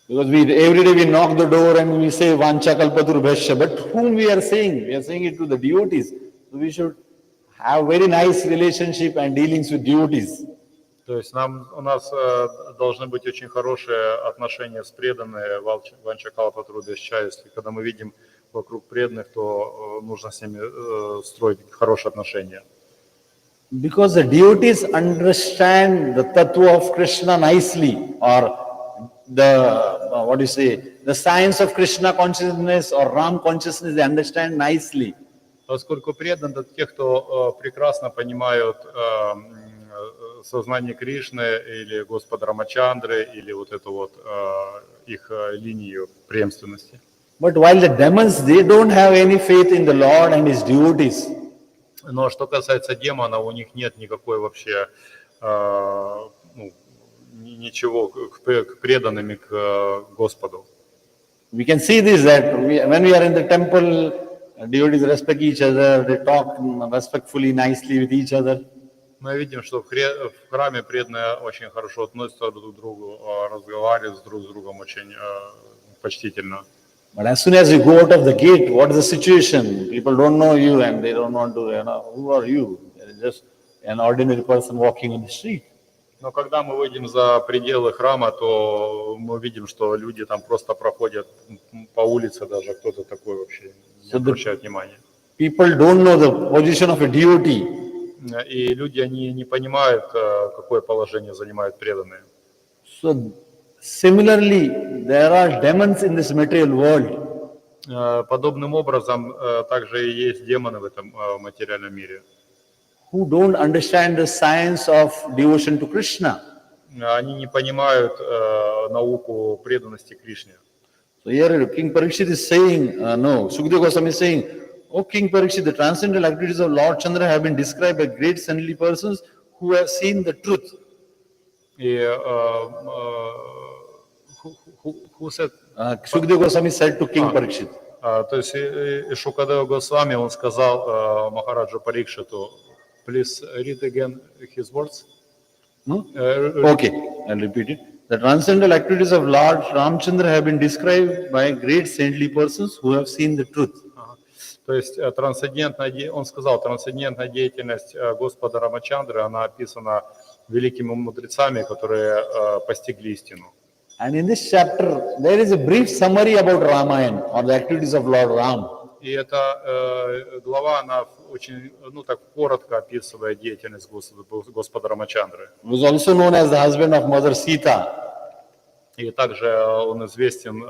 Because every day we knock the door and we say Vancha Kalpatur Bhashya, but whom we are saying? We are saying it to the devotees. So we should have very nice relationship and dealings with devotees. То есть у нас должны быть очень хорошие отношения с преданными Ванча Калпатру Бхашья. Если когда мы видим вокруг преданных, то нужно с ними строить хорошие отношения. Because the devotees understand the tattva of Krishna nicely, or the science of Krishna consciousness or Ram consciousness, they understand nicely. Поскольку предан это те, кто прекрасно понимают сознание Кришны или Господа Рамачандры, или вот эту вот их линию преемственности. But while the demons, they don't have any faith in the Lord and His devotees. Но что касается демонов, у них нет никакой вообще ничего к преданным и к Господу. We can see this, that when we are in the temple, devotees respect each other, they talk respectfully, nicely with each other. Мы видим, что в храме преданные очень хорошо относятся друг к другу, разговаривают друг с другом очень почтительно. But as soon as you go out of the gate, what is the situation? People don't know you and they don't want to, who are you? They're just an ordinary person walking on the street. Но когда мы выйдем за пределы храма, то мы видим, что люди там просто проходят по улице, даже кто-то такой вообще не обращает внимания. People don't know the position of a devotee. И люди, они не понимают, какое положение занимают преданные. So similarly, there are demons in this material world. Подобным образом также и есть демоны в этом материальном мире. Who don't understand the science of devotion to Krishna. Они не понимают науку преданности Кришне. So here King Parikshit is saying, Sukadeva Goswami is saying, "O King Parikshit, the transcendental activities of Lord Chandra have been described by great saintly persons who have seen the truth." И who said? Sukadeva Goswami said to King Parikshit. То есть Шукадева Госвами, он сказал Махараджу Парикшиту, please read again his words. Okay, I'll repeat it. The transcendental activities of Lord Ramacandra have been described by great saintly persons who have seen the truth. То есть он сказал, трансцендентная деятельность Господа Рамачандры, она описана великими мудрецами, которые постигли истину. And in this chapter, there is a brief summary about Ramayana or the activities of Lord Ram. И эта глава, она очень, так коротко описывает деятельность Господа Рамачандры. He was also known as the husband of Mother Sita. И также он известен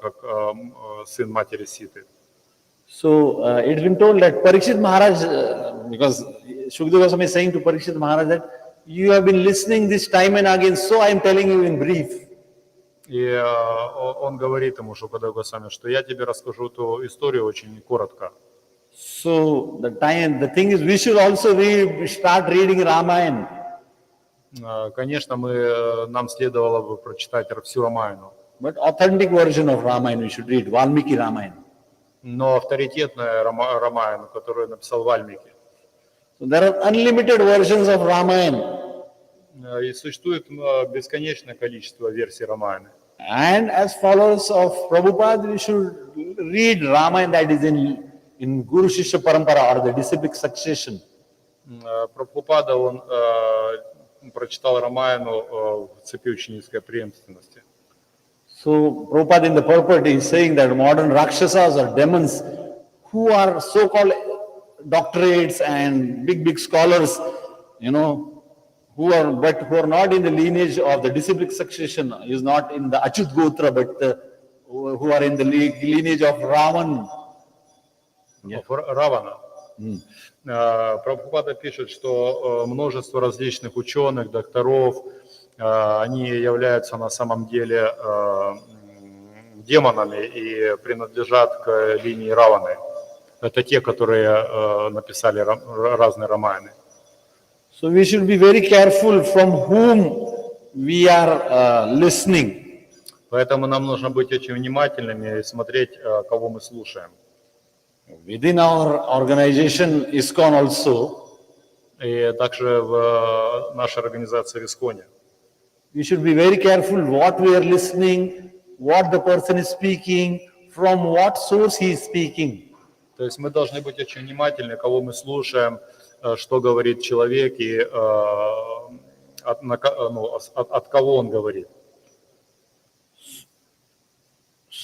как сын матери Ситы. So it's been told that Parikshit Maharaj, because Sukadeva Goswami is saying to Parikshit Maharaj that you have been listening this time and again, so I am telling you in brief. И он говорит ему, Шукадева Госвами, что я тебе расскажу эту историю очень коротко. So the thing is, we should also start reading Ramayana. Конечно, нам следовало бы прочитать всю Рамаяну. But authentic version of Ramayana we should read, Valmiki Ramayana. Но авторитетная Рамаяна, которую написал Вальмики. So there are unlimited versions of Ramayana. И существует бесконечное количество версий Рамаяны. And as followers of Prabhupada, we should read Ramayana that is in Guru Shishya Parampara or the disciplic succession. Прабхупада, он прочитал Рамаяну в цепи ученической преемственности. So Prabhupada in the purport is saying that modern Rakshasas or demons who are so-called doctorates and big scholars, who are not in the lineage of the disciplic succession, is not in the Achyut Gotra, but who are in the lineage of Ravan. Равана. Прабхупада пишет, что множество различных ученых, докторов, они являются на самом деле демонами и принадлежат к линии Раваны. Это те, которые написали разные романы. So we should be very careful from whom we are listening. Поэтому нам нужно быть очень внимательными и смотреть, кого мы слушаем. Within our organization ISKCON also, и также в нашей организации в Исконе. We should be very careful what we are listening, what the person is speaking, from what source he is speaking. То есть мы должны быть очень внимательны, кого мы слушаем, что говорит человек и от кого он говорит.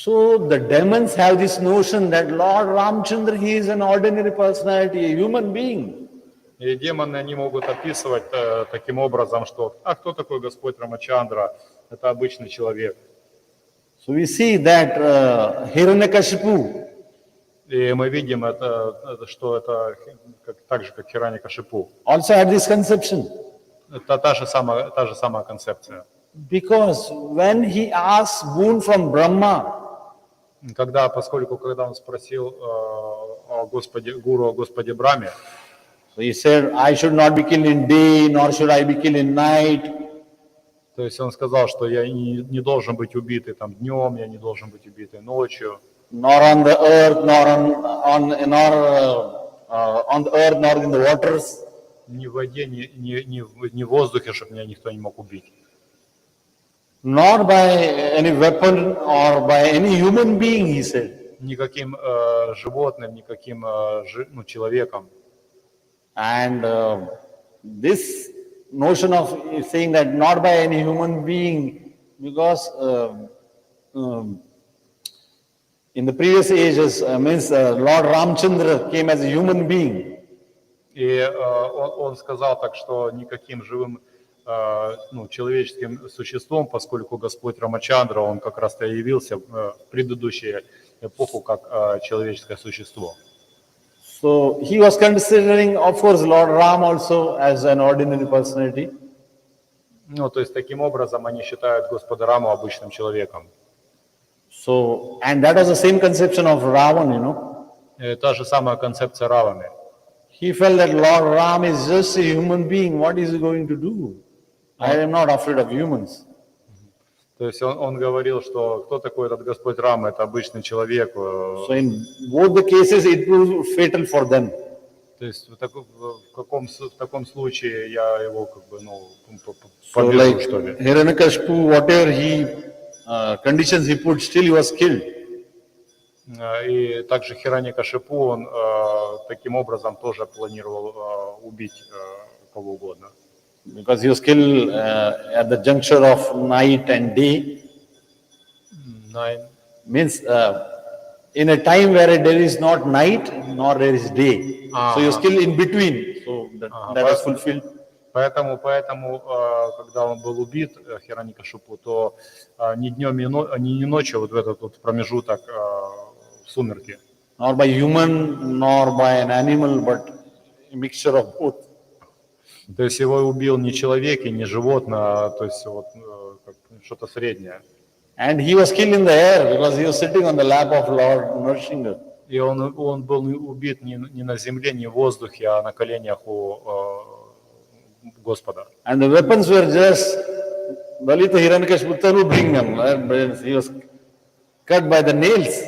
So the demons have this notion that Lord Ramachandra, he is an ordinary personality, a human being. И демоны, они могут описывать таким образом, что кто такой Господь Рамачандра? Это обычный человек. So we see that Hiranyakashipu, И мы видим, что это так же, как Хираньякашипу. also had this conception. Это та же самая концепция. Because when he asked boon from Brahma, Поскольку он спросил о Господе, гуру о Господе Брахме, so he said, I should not be killed in day, nor should I be killed in night. то есть он сказал, что я не должен быть убитый там днем, я не должен быть убитый ночью, Nor on the earth, nor on the earth, nor in the waters. ни в воде, ни в воздухе, чтобы меня никто не мог убить. Nor by any weapon or by any human being, he said. Никаким животным, никаким человеком. And this notion of saying that not by any human being, because in the previous ages, means Lord Ramachandra came as a human being. И он сказал так, что никаким живым человеческим существом, поскольку Господь Рамачандра, он как раз-то явился в предыдущую эпоху как человеческое существо. So he was considering, of course, Lord Ram also as an ordinary personality. То есть таким образом они считают Господа Раму обычным человеком. So, and that was the same conception of Ravan, you know. И та же самая концепция Раваны. He felt that Lord Ram is just a human being. What is he going to do? I am not afraid of humans. То есть он говорил, что кто такой этот Господь Рама, это обычный человек. So in both the cases, it proved fatal for them. То есть в таком случае я его So побежу, like что ли. Hiranyakashipu, whatever conditions he put, still he was killed. И также Хираньякашипу, он таким образом тоже планировал убить кого угодно. Because he was killed at the juncture of night and day. Means in a time where there is not night nor there is day. So he was killed in between. So that was fulfilled. Поэтому, когда он был убит, Хираньякашипу, то ни днем, ни ночью вот в этот вот промежуток в сумерки. Nor by human, nor by an animal, but a mixture of both. То есть его убил не человек и не животное, то есть вот что-то среднее. And he was killed in the air because he was sitting on the lap of Lord Nrsimha. И он был убит не на земле, не в воздухе, а на коленях у Господа. And the weapons were just Dalita Hiranyakashipu will bring them. He was cut by the nails.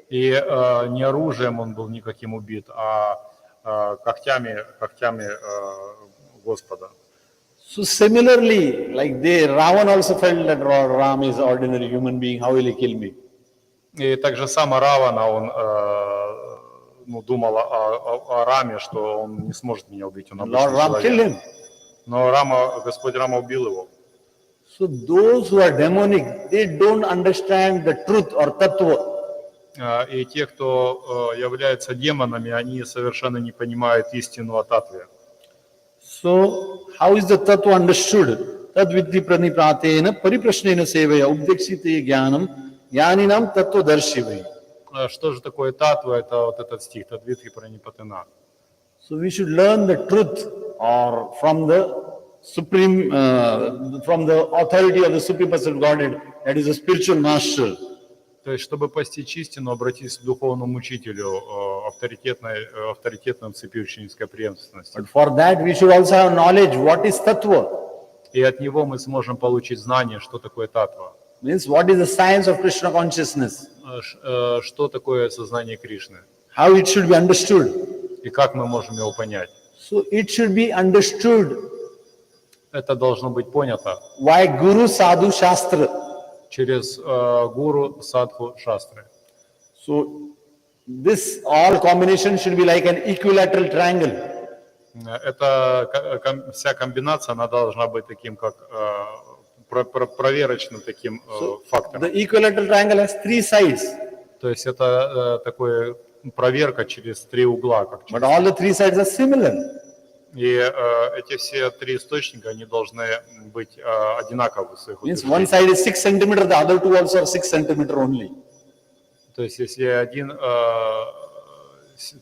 И не оружием он был никаким убит, а когтями Господа. So similarly, like Ravan also felt that Ram is an ordinary human being. How will he kill me? И так же само Равана, он думал о Раме, что он не сможет меня убить, он Lord обычный Ram killed человек. him. Но Господь Рама убил его. So those who are demonic, they don't understand the truth or tattva. И те, кто являются демонами, они совершенно не понимают истину о татве. So how is the tattva understood? Tad vidhi pranipratena pariprashnena sevaya ubdekshite jnanam jnaninam tattva darshivai. Что же такое татва? Это вот этот стих, Тадвидхи Пранипатена. So we should learn the truth or from the supreme, from the authority of the supreme person of Godhead, that is a spiritual master. То есть, чтобы постичь истину, обратись к духовному учителю, авторитетному цепи ученической преемственности. But for that we should also have knowledge what is tattva. И от него мы сможем получить знание, что такое татва. Means what is the science of Krishna consciousness. Что такое сознание Кришны. How it should be understood. И как мы можем его понять. So it should be understood. Это должно быть понято. Why Guru Sadhu Shastra? Через гуру, садху, шастры. So this all combination should be like an equilateral triangle. Вся комбинация, она должна быть таким, как проверочным таким фактором. The equilateral triangle has three sides, То есть это такое проверка через три угла. but all the three sides are similar. И эти все три источника, они должны быть одинаковы в своих Means one утверждениях. side is 6 centimeter, the other two also are 6 centimeter only. То есть если один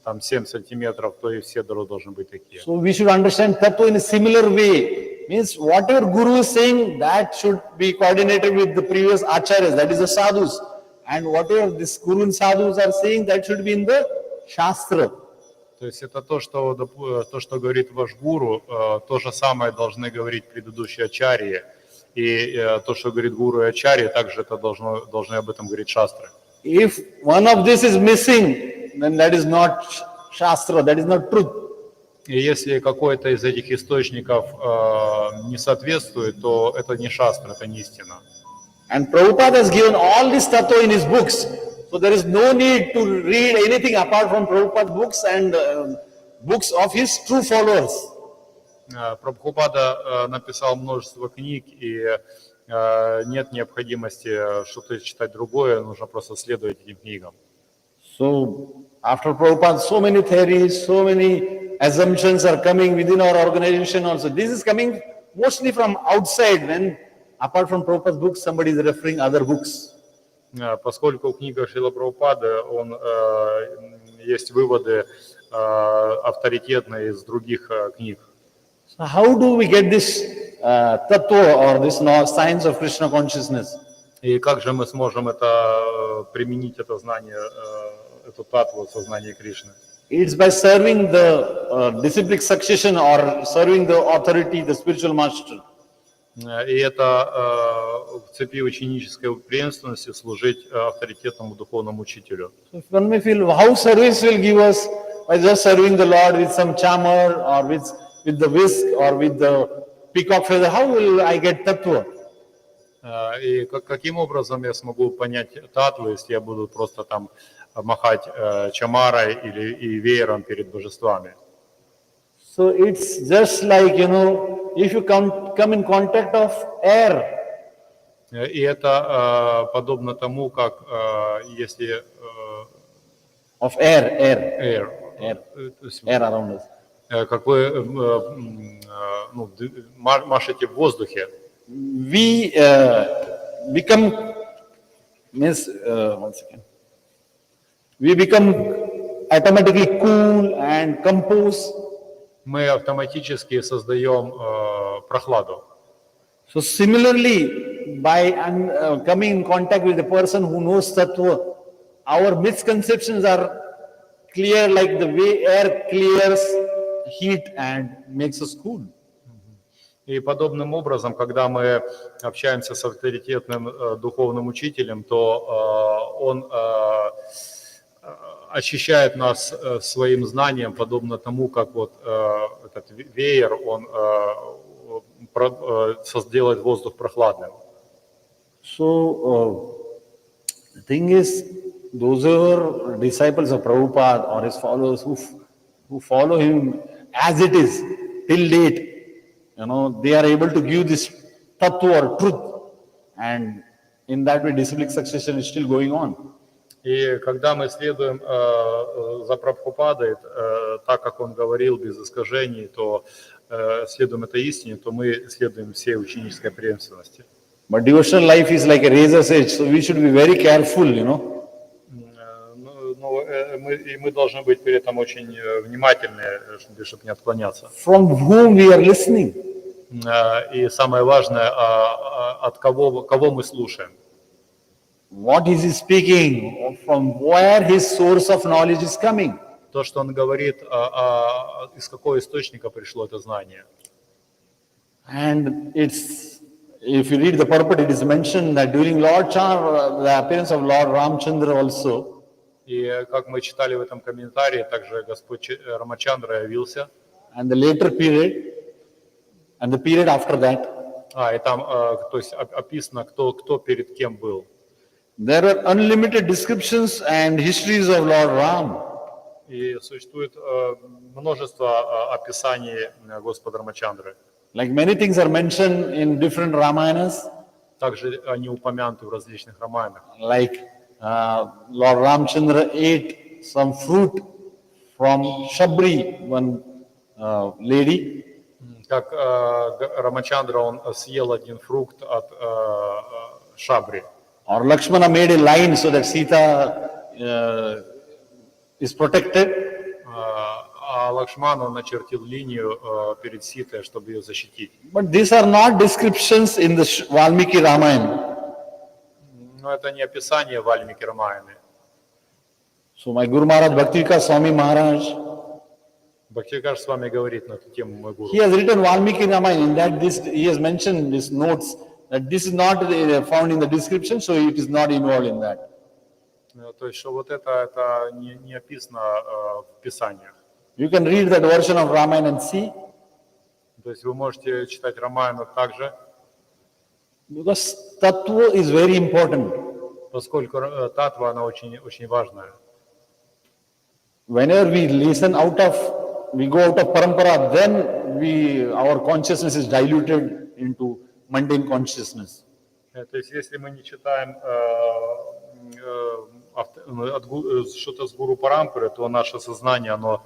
там 7 сантиметров, то и все должны быть такие. So we should understand tattva in a similar way. Means whatever guru is saying, that should be coordinated with the previous acharyas, that is the sadhus. And whatever this guru and sadhus are saying, that should be in the shastra. То есть это то, что говорит ваш гуру, то же самое должны говорить предыдущие ачарьи. И то, что говорит гуру и ачарьи, также это должны об этом говорить шастры. If one of this is missing, then that is not shastra, that is not truth. И если какой-то из этих источников не соответствует, то это не шастра, это не истина. And Prabhupada has given all this tattva in his books. So there is no need to read anything apart from Prabhupada's books and books of his true followers. Прабхупада написал множество книг, и нет необходимости что-то читать другое, нужно просто следовать этим книгам. So after Prabhupada, so many theories, so many assumptions are coming within our organization also. This is coming mostly from outside when apart from Prabhupada's books, somebody is referring other books. Поскольку в книгах Шрила Прабхупады есть выводы авторитетные из других книг. So how do we get this tattva or this science of Krishna consciousness? И как же мы сможем применить это знание, эту татву сознания Кришны? It's by serving the disciplic succession or serving the authority, the spiritual master. И это в цепи ученической преемственности служить авторитетному духовному учителю. So if one may feel, how service will give us by just serving the Lord with some charmer or with the whisk or with the peacock feather, how will I get tattva? И каким образом я смогу понять татву, если я буду просто там махать чамарой и веером перед божествами? So it's just like, if you come in contact of air. И это подобно тому, как если Of air around us. Как вы машете в воздухе. We become, one second. We become automatically cool and composed. Мы автоматически создаем прохладу. So similarly, by coming in contact with a person who knows tattva, our misconceptions are clear like the way air clears heat and makes us cool. И подобным образом, когда мы общаемся с авторитетным духовным учителем, то он очищает нас своим знанием, подобно тому, как вот этот веер, он делает воздух прохладным. So the thing is, those who are disciples of Prabhupada or his followers who follow him as it is till date, they are able to give this tattva or truth, and in that way disciplic succession is still going on. И когда мы следуем за Прабхупадой, так как он говорил без искажений, то следуем этой истине, то мы следуем всей ученической преемственности. But devotional life is like a razor's edge, so we should be very careful, Мы должны быть при этом очень внимательны, чтобы не отклоняться. From whom we are listening. И самое важное, от кого мы слушаем. What is he speaking? From where his source of knowledge is coming? То, что он говорит, из какого источника пришло это знание. And if you read the purport, it is mentioned that during the appearance of Lord Ramacandra also. И как мы читали в этом комментарии, также Господь Рамачандра явился. And the later period, and the period after that. И там, то есть описано, кто перед кем был. There are unlimited descriptions and histories of Lord Ram. И существует множество описаний Господа Рамачандры. Like many things are mentioned in different Ramayanas. Также они упомянуты в различных романах. Like Lord Ramacandra ate some fruit from Shabri, one lady. Как Рамачандра, он съел один фрукт от Шабри. Or Lakshmana made a line so that Sita is protected. А Лакшман, он начертил линию перед Ситой, чтобы ее защитить. But these are not descriptions in the Valmiki Ramayana. Но это не описание Вальмики Рамаяны. So my Guru Maharaj, Bhaktivika Swami Maharaj, Бхактивикаш с вами говорит на эту тему, мой гуру. he has written Valmiki Ramayana. In that he has mentioned his notes that this is not found in the description, so it is not involved in that. То есть, что вот это не описано в Писаниях. You can read that version of Ramayana and see, То есть, вы можете читать Рамаяну также, because tattva is very important. поскольку татва, она очень, очень важная. Whenever we listen we go out of parampara, then our consciousness is diluted into mundane consciousness. То есть, если мы не читаем что-то с гуру Парампары, то наше сознание, оно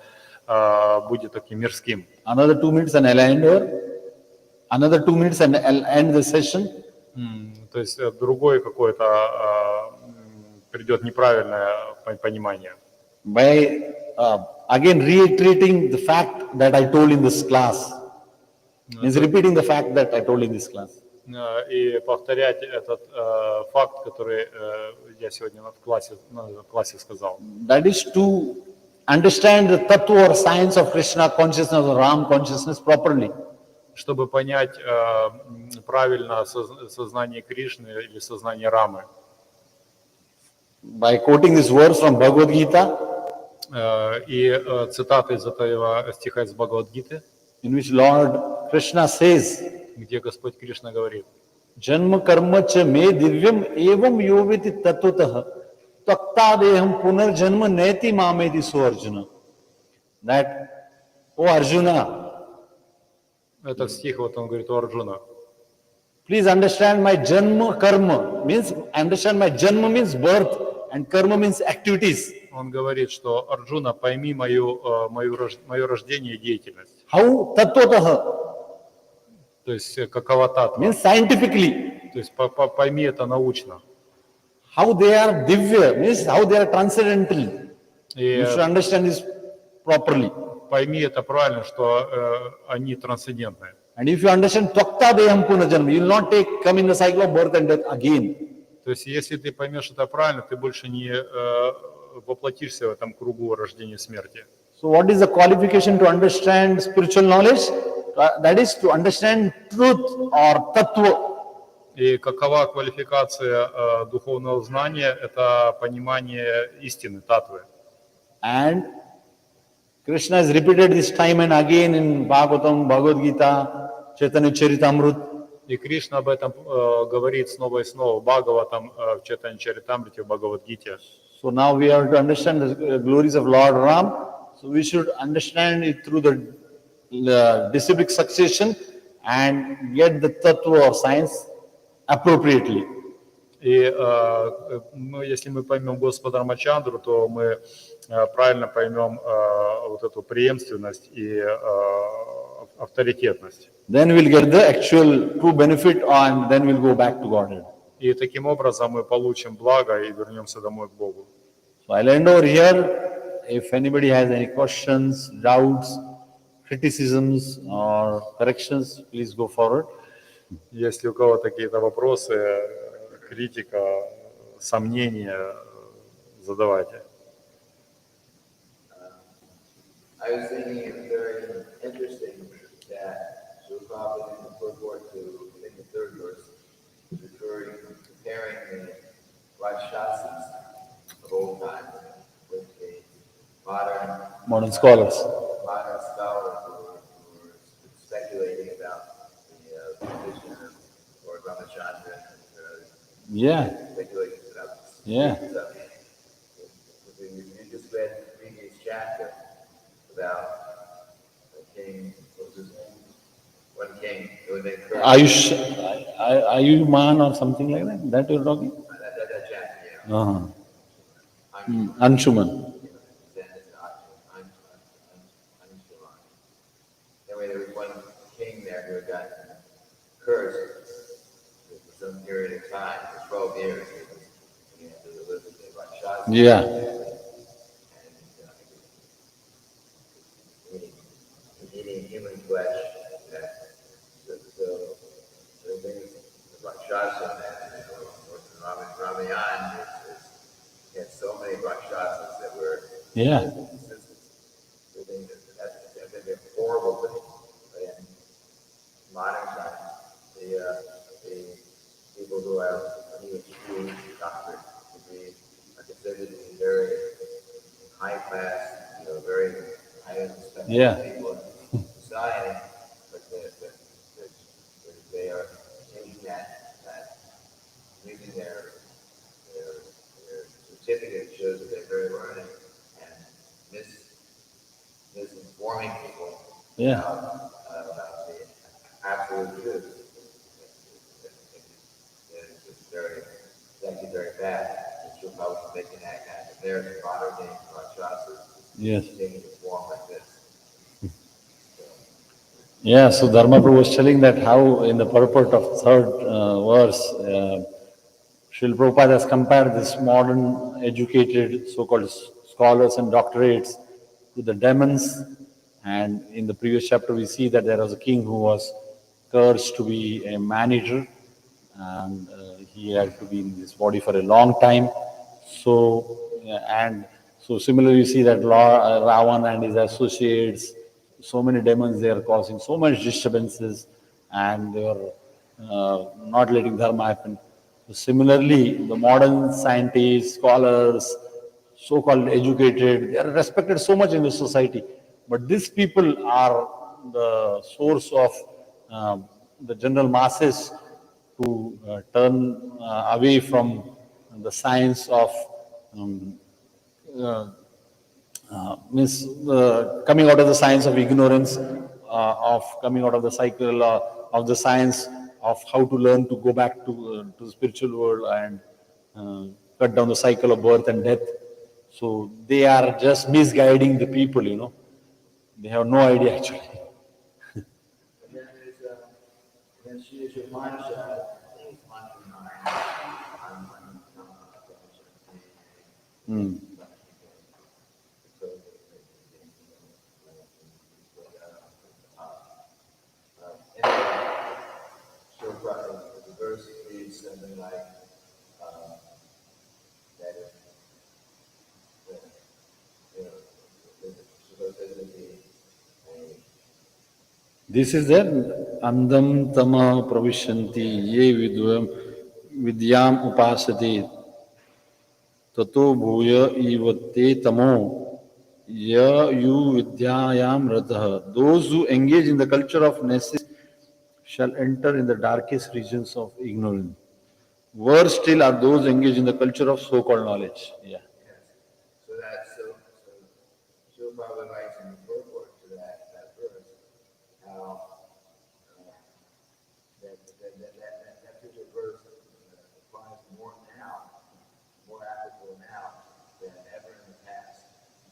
будет таким мирским. Another 2 minutes and I'll end over. Another 2 minutes and I'll end the session. То есть другое какое-то придет неправильное понимание. By again reiterating the fact that I told in this class. Means repeating the fact that I told in this class. И повторять этот факт, который я сегодня в классе сказал. That is to understand the tattva or science of Krishna consciousness or Ram consciousness properly. Чтобы понять правильно сознание Кришны или сознание Рамы. By quoting this verse from Bhagavad Gita, и цитаты из этого стиха из Бхагавад-гиты, in which Lord Krishna says, где Господь Кришна говорит: Janma karma cha me divyam evam yoviti tattvataha taktadeham punar janma neti mameti so Arjuna. That, O Arjuna, этот стих, вот он говорит у Арджуна, please understand my janma karma. Understand my janma means birth and karma means activities. он говорит, что Арджуна, пойми мое рождение и деятельность. How tattvataha То есть какова татва. means scientifically. То есть пойми это научно. How they are divya means how they are transcendental. You should И understand this properly. пойми это правильно, что они трансцендентные. And if you understand Tvakta Deham Punajanma, you will not come in the cycle of birth and death again. То есть если ты поймешь это правильно, ты больше не воплотишься в этом кругу рождения и смерти. So what is the qualification to understand spiritual knowledge? That is to understand truth or tattva. И какова квалификация духовного знания? Это понимание истины, татвы. And Krishna has repeated this time and again in Bhagavatam, Bhagavad Gita, Chaitanya Charitamrita. И Кришна об этом говорит снова и снова в Бхагаватам, в Чайтанья Чаритамрите, в Бхагавад-гите. So now we have to understand the glories of Lord Ram. So we should understand it through the disciplic succession and get the tattva or science appropriately. И если мы поймем Господа Рамачандру, то мы правильно поймем вот эту преемственность и авторитетность. Then we'll get the actual true benefit and then we'll go back to Godhead. И таким образом мы получим благо и вернемся домой к Богу. So I'll end over here. If anybody has any questions, doubts, criticisms or corrections, please go forward. Если у кого-то какие-то вопросы, критика, сомнения, задавайте. I was thinking it's very interesting that Prabhupada in the purport to the third verse is comparing the Rajashasis of old times with the Modern scholars. Modern scholars who are speculating about the position of Lord Ramacandra and Yeah, speculating about yeah. stuff. You just read the previous chapter about the king, what was his name? One king who had been cursed. are you man or something like that? That you're talking? That chapter, yeah. Uh-huh. I'm Anshuman. Zen is not. I'm Shalom. Anyway, there was one king there who got cursed for some period of time, for 12 years. He had to live with the Rakshasa. Yeah. And eating human flesh. So the things, the Rakshasa and Ramayan had so many Rakshasas that were Yeah. the thing that's a horrible thing. But in modern times, the people who have a PhD doctorate degree are considered to be very high class, very high respected Yeah. people in society, but they are taking that using their certificate shows that they're very learned and misinforming people Yeah. about the absolute truth. It's actually very bad. It's just how it's making that happen. There's a modern day Rakshasa Yes. taking a form like this. Yeah, so Dharma Prabhu was telling that how in the purport of third verse, Srila Prabhupada has compared this modern educated so-called scholars and doctorates to the demons. And in the previous chapter, we see that there was a king who was cursed to be a manager, and he had to be in this body for a long time. So, and so similarly, you see that Ravan and his associates, so many demons, they are causing so much disturbances, and they are not letting dharma happen. So similarly, the modern scientists, scholars, so-called educated, they are respected so much in the society. But these people are the source of the general masses to turn away from the science of um, uh, means coming out of the science of ignorance, of coming out of the cycle of the science of how to learn to go back to the spiritual world and cut down the cycle of birth and death. So they are just misguiding the people. They have no idea actually. And then then she is your mantra, I think it's mantra 9. Hmm. So the verse reads something like that supposed to be This is there. Andam tama pravishanti ye vidyam upasati tato bhuya ivate tamo ya yu vidyayam ratah. Those who engage in the culture of necessity shall enter in the darkest regions of ignorance. Worse still are those engaged in the culture of so-called knowledge. Yeah. yes. So she'll probably write some purport to that verse, how that particular verse applies more now, more applicable now than ever in the past.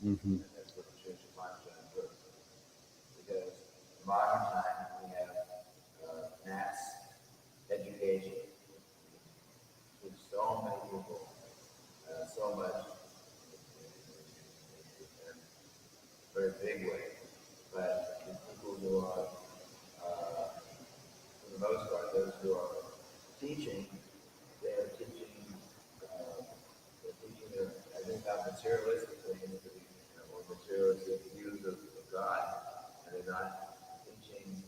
Mm-hmm. And that's what the church of Pastimes verse. Because in modern time we have mass education with so many people, so much in a very big way. But the people who are, for the most part, those who are teaching, they're teaching, I think, about materialistic things, or materialistic views of God, and they're not teaching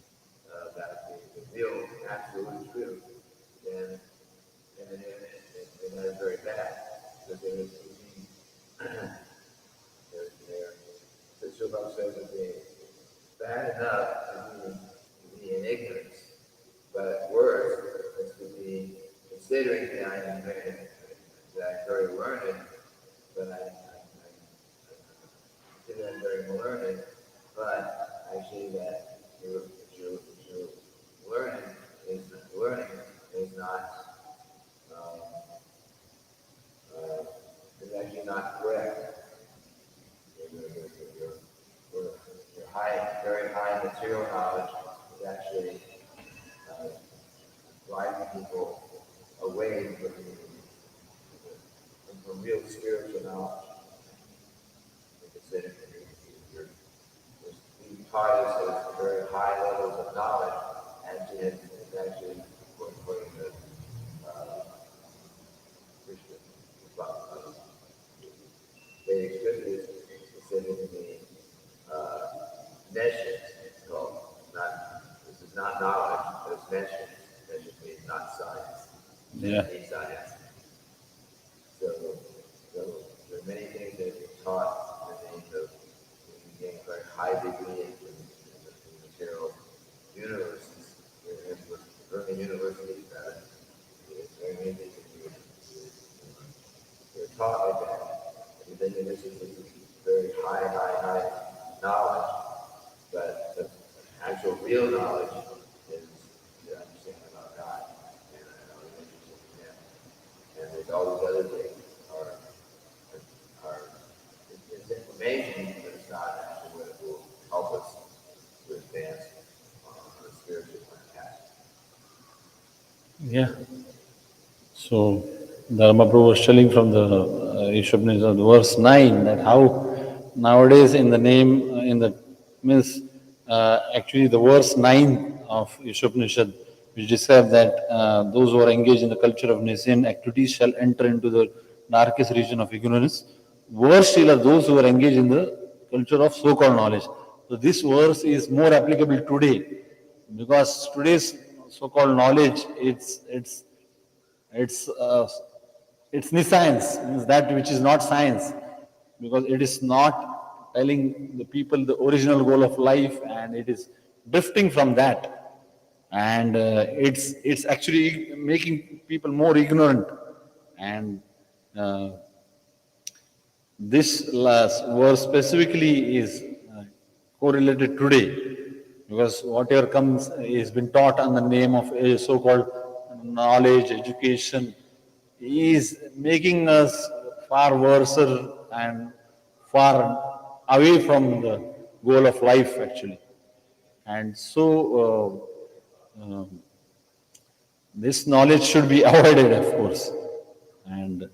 about the real, absolute truth. Then that is very bad, because they're teaching, the Shubham says that they're bad enough to be in ignorance, but worse is to be considering that I'm very learned, but I consider I'm very learned, but actually that your learning is high material knowledge is actually driving people away from real spiritual knowledge. Like I said, you're being taught us very high levels of knowledge, and yet it's actually according to Krishna. Vedic scriptures specifically nescience. It's called this is not knowledge, but it's nescience. Nescience means not science. Yeah. It means science. So there are many things that are taught in the name of getting a very high degree in the material universes, in universities, rather. There are many things that they're taught like that. And then this is very high knowledge, but the actual real knowledge is the understanding about God and our relationship with Him. And there's all these other things are it's information, but it's not actually what will help us to advance on a spiritual path. Yeah. So, Dharma Prabhu was telling from the Ishopanishad, verse 9, that how nowadays in the name, in the means, actually the verse 9 of Ishopanishad, which describes that those who are engaged in the culture of Nichiren activities shall enter into the darkest region of ignorance. Worse still are those who are engaged in the culture of so-called knowledge. So this verse is more applicable today, because today's so-called knowledge, it's science, means that which is not science, because it is not telling the people the original goal of life, and it is drifting from that, and it's actually making people more ignorant, and uh, this last verse specifically is correlated today, because whatever comes is been taught on the name of a so-called knowledge, education, is making us far worse and far away from the goal of life actually. And so this knowledge should be avoided, of course. And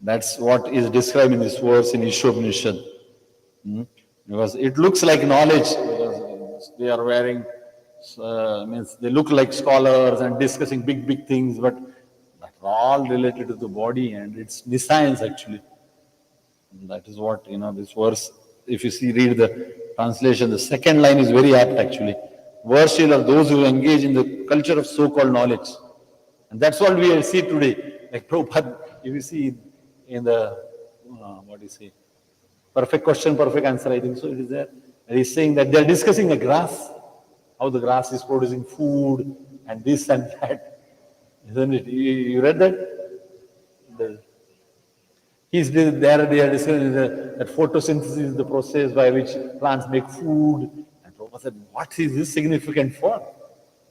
that's what is described in this verse in Ishopanishad. Because it looks like knowledge, because they are wearing, means they look like scholars and discussing big things, but that's all related to the body, and it's science actually. And that is what, this verse, if you see, read the translation, the second line is very apt actually. Worse are those who engage in the culture of so-called knowledge. And that's what we see today. Like Prabhupada, if you see in the, what do you say, perfect question, perfect answer, I think so it is there. And he's saying that they're discussing the grass, how the grass is producing food, and this and that. Isn't it? You read that? They are discussing that photosynthesis is the process by which plants make food. And Prabhupada said, what is this significant for?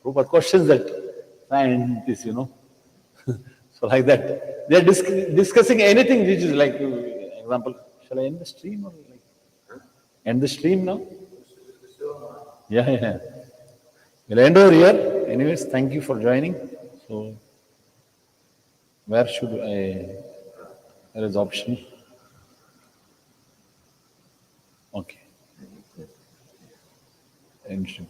Prabhupada questions that scientists, So like that. They are discussing anything which is like, example, shall I end the stream or like end the stream now? Yeah. We'll end over here. Anyways, thank you for joining. So where should I? There is option. Okay. End stream.